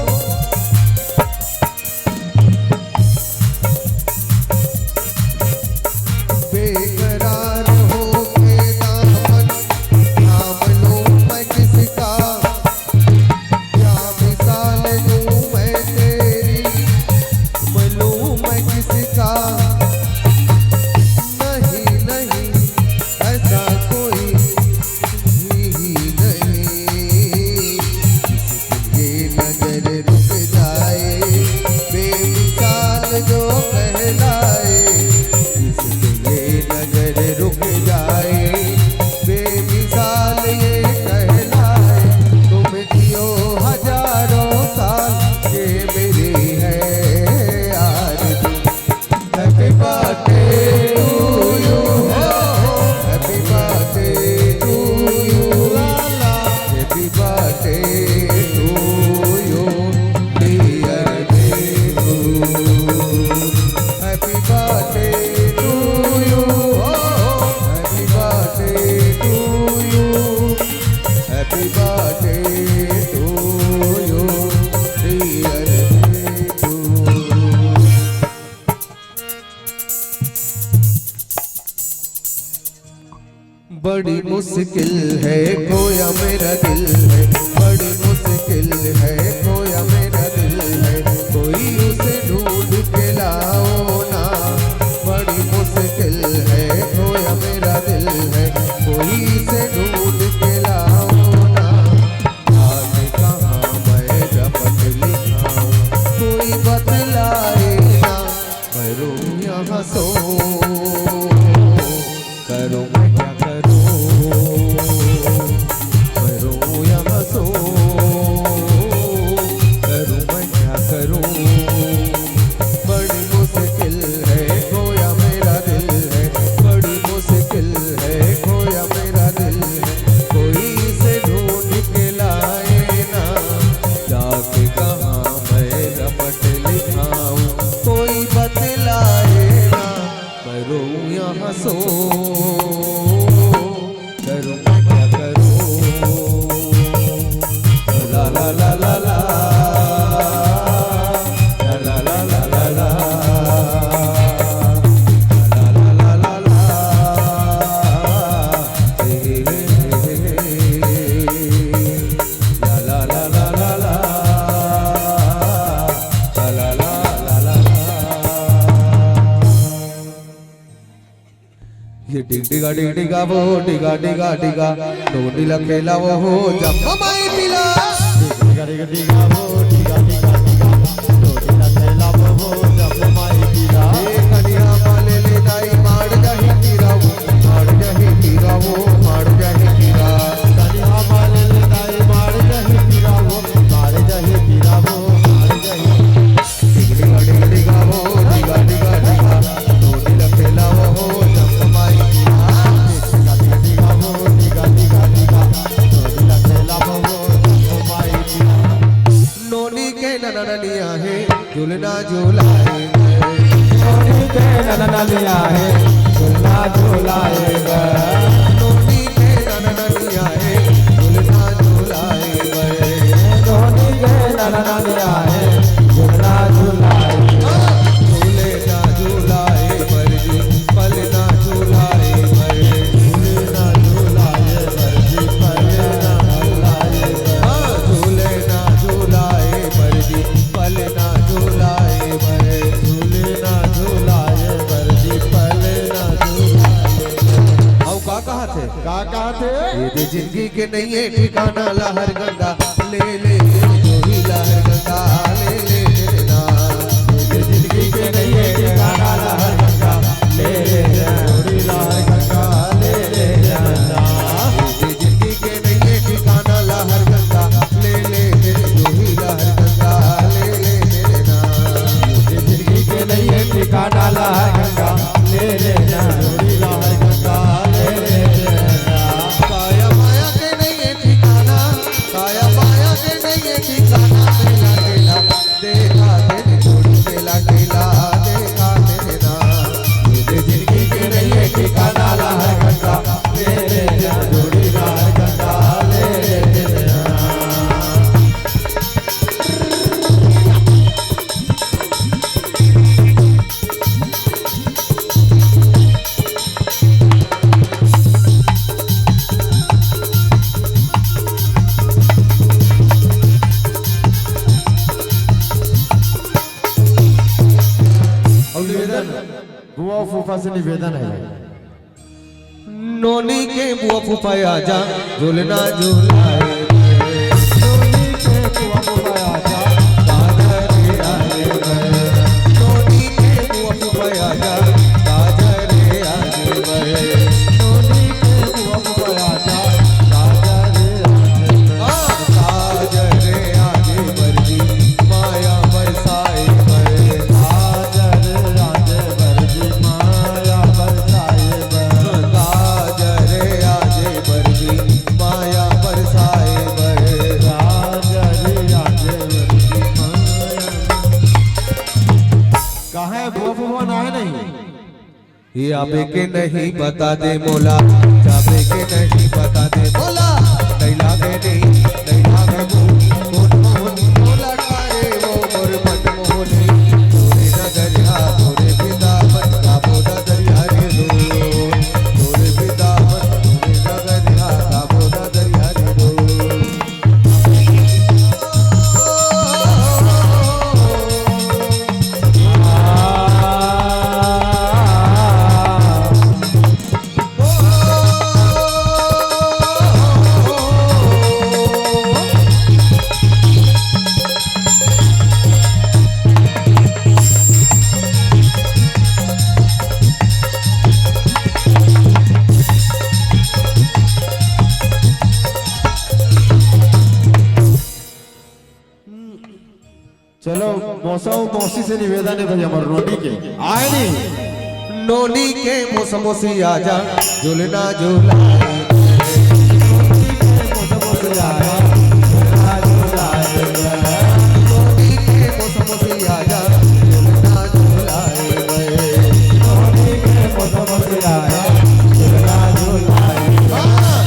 to you, dear Bindu. Happy birthday to you, oh, happy birthday to you, happy birthday to you, dear Bindu. बड़ी मुश्किल है खोया मेरा दिल है, बड़ी मुश्किल है खोया मेरा दिल है, कोई उसे ढूंढ के लाओ ना। बड़ी मुश्किल है खोया मेरा दिल है, कोई उसे ढूंढ के लाओ ना। आज कहाँ मैं झपट लिखाऊं, कोई बतलाए ना। मैं रूं यहाँ सो करूं मैं क्या करूं, मैं रोऊं या हंसूं, करूं मैं क्या करूं। बड़ी मुश्किल है खोया मेरा दिल है, बड़ी मुश्किल है खोया मेरा दिल है, कोई इसे ढूंढ के लाए ना। जाके कहाँ मैं रपट लिखाऊं, कोई बतलाए ना। मैं रोऊं या हंसूं, करूं मैं क्या करूं। ला ला ला ला ला ला ला ला ला ला ला ला ला ला ला हे हे हे ला ला ला ला ला ला ला ला ला ला। ये डिगा डिगा वो डिगा डिगा डिगा डोडी लखेला वो हो जब माई पिला। डिगा डिगा डिगा वो डिगा डिगा डिगा डोडी लखेला वो हो जब माई पिला। ए कनिया माले ले दाई मार जाही तीरा वो, मार जाही तीरा वो, मार जाही तीरा। कनिया माले ले दाई मार जाही पीरा वो, मार जाही पीरा वो, मार जाही। डिगा डिगा डिगा वो डिगा डिगा डिगा डोडी लखेला वो हो जब माई पिला। डिगा डिगा डिगा वो डिगा डिगा डिगा डोडी लखेला वो हो जब माई पिला। नोनी के नननिया है झूलना झूलाए, नोनी के नननिया है झूलना झूलाएगा। नोनी के नननिया है झूलना झूलाए। नोनी के नननिया है झूलना झूलाएगा। झूले ना झूलाए मर्जी पल ना झूलाए मरे, झूले ना झूलाए मर्जी पल ना झूलाए। हाँ झूले ना झूलाए मर्जी पल ना झूलाए मरे। झूले ना झूलाए मर्जी पल ना झूलाए। आओ का कहा थे ये दे जिंदगी के नहीं है ठिकाना लहर गंगा ले ले जो ही लहर गंगा ले ले तेरे नाम। ये जिंदगी के नहीं है ठिकाना लहर गंगा ले ले जोड़ी लहर गंगा ले ले जाना। दे जिंदगी के नहीं है ठिकाना लहर गंगा ले ले तेरे जो ही लहर गंगा ले ले तेरे नाम। ये जिंदगी के नहीं है ठिकाना लहर गंगा ले ले जोड़ी लहर गंगा ले ले जाना। काया माया के नहीं है ठिकाना, काया माया के नहीं है ठिकाना। मेला टेला देखा तेरे जोड़ी मेला टेला देखा तेरे नाम। ये जिंदगी के नहीं है ठिकाना लहर गंगा ले ले जोड़ी लहर गंगा ले ले जाना। निवेदन बुआ फूफा से निवेदन है भाई। नोनी के बुआ फुफाया जा झूलना झूलाए। नोनी के बुआ फूफाया जा काजरे आए गए। नोनी के बुआ फुफाया जा काजरे आए गए। नोनी के बुआ फूफाया जा काजरे काजरे आगे मर्जी माया बरसाए गए। काजरे आगे मर्जी माया बरसाए। काजरे आगे मर्जी माया बरसाए ये आबे के नहीं बता दे मोला, जाबे के नहीं बता दे मोला, नहीं लागे नहीं लागे मोन मोन मोला ठाए वो मोर मन मोहनी, तोरे नगरिया तोरे बिदावन काबो नगरिया रे रो, तोरे बिदावन तोरे नगरिया काबो नगरिया रे रो। चलो मौसा मौसी से निवेदन है भाई हमारे रोटी के आए नहीं नोनी के मौसमोसी आजा झूलना झूलाए, नोनी के मौसमोसी आजा झूलना झूलाए,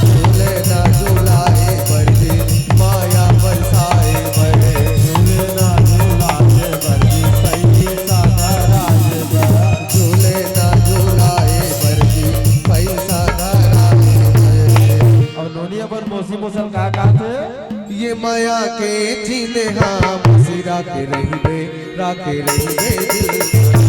झूलना झूलाए बरजी माया बरसाए बरे, झूलना झूलाए बरजी पैसा धराए बरे। और नोनी अपन मौसी मौसल का कहते ये माया के जीने हाँ मसी राखे रही बे दिल।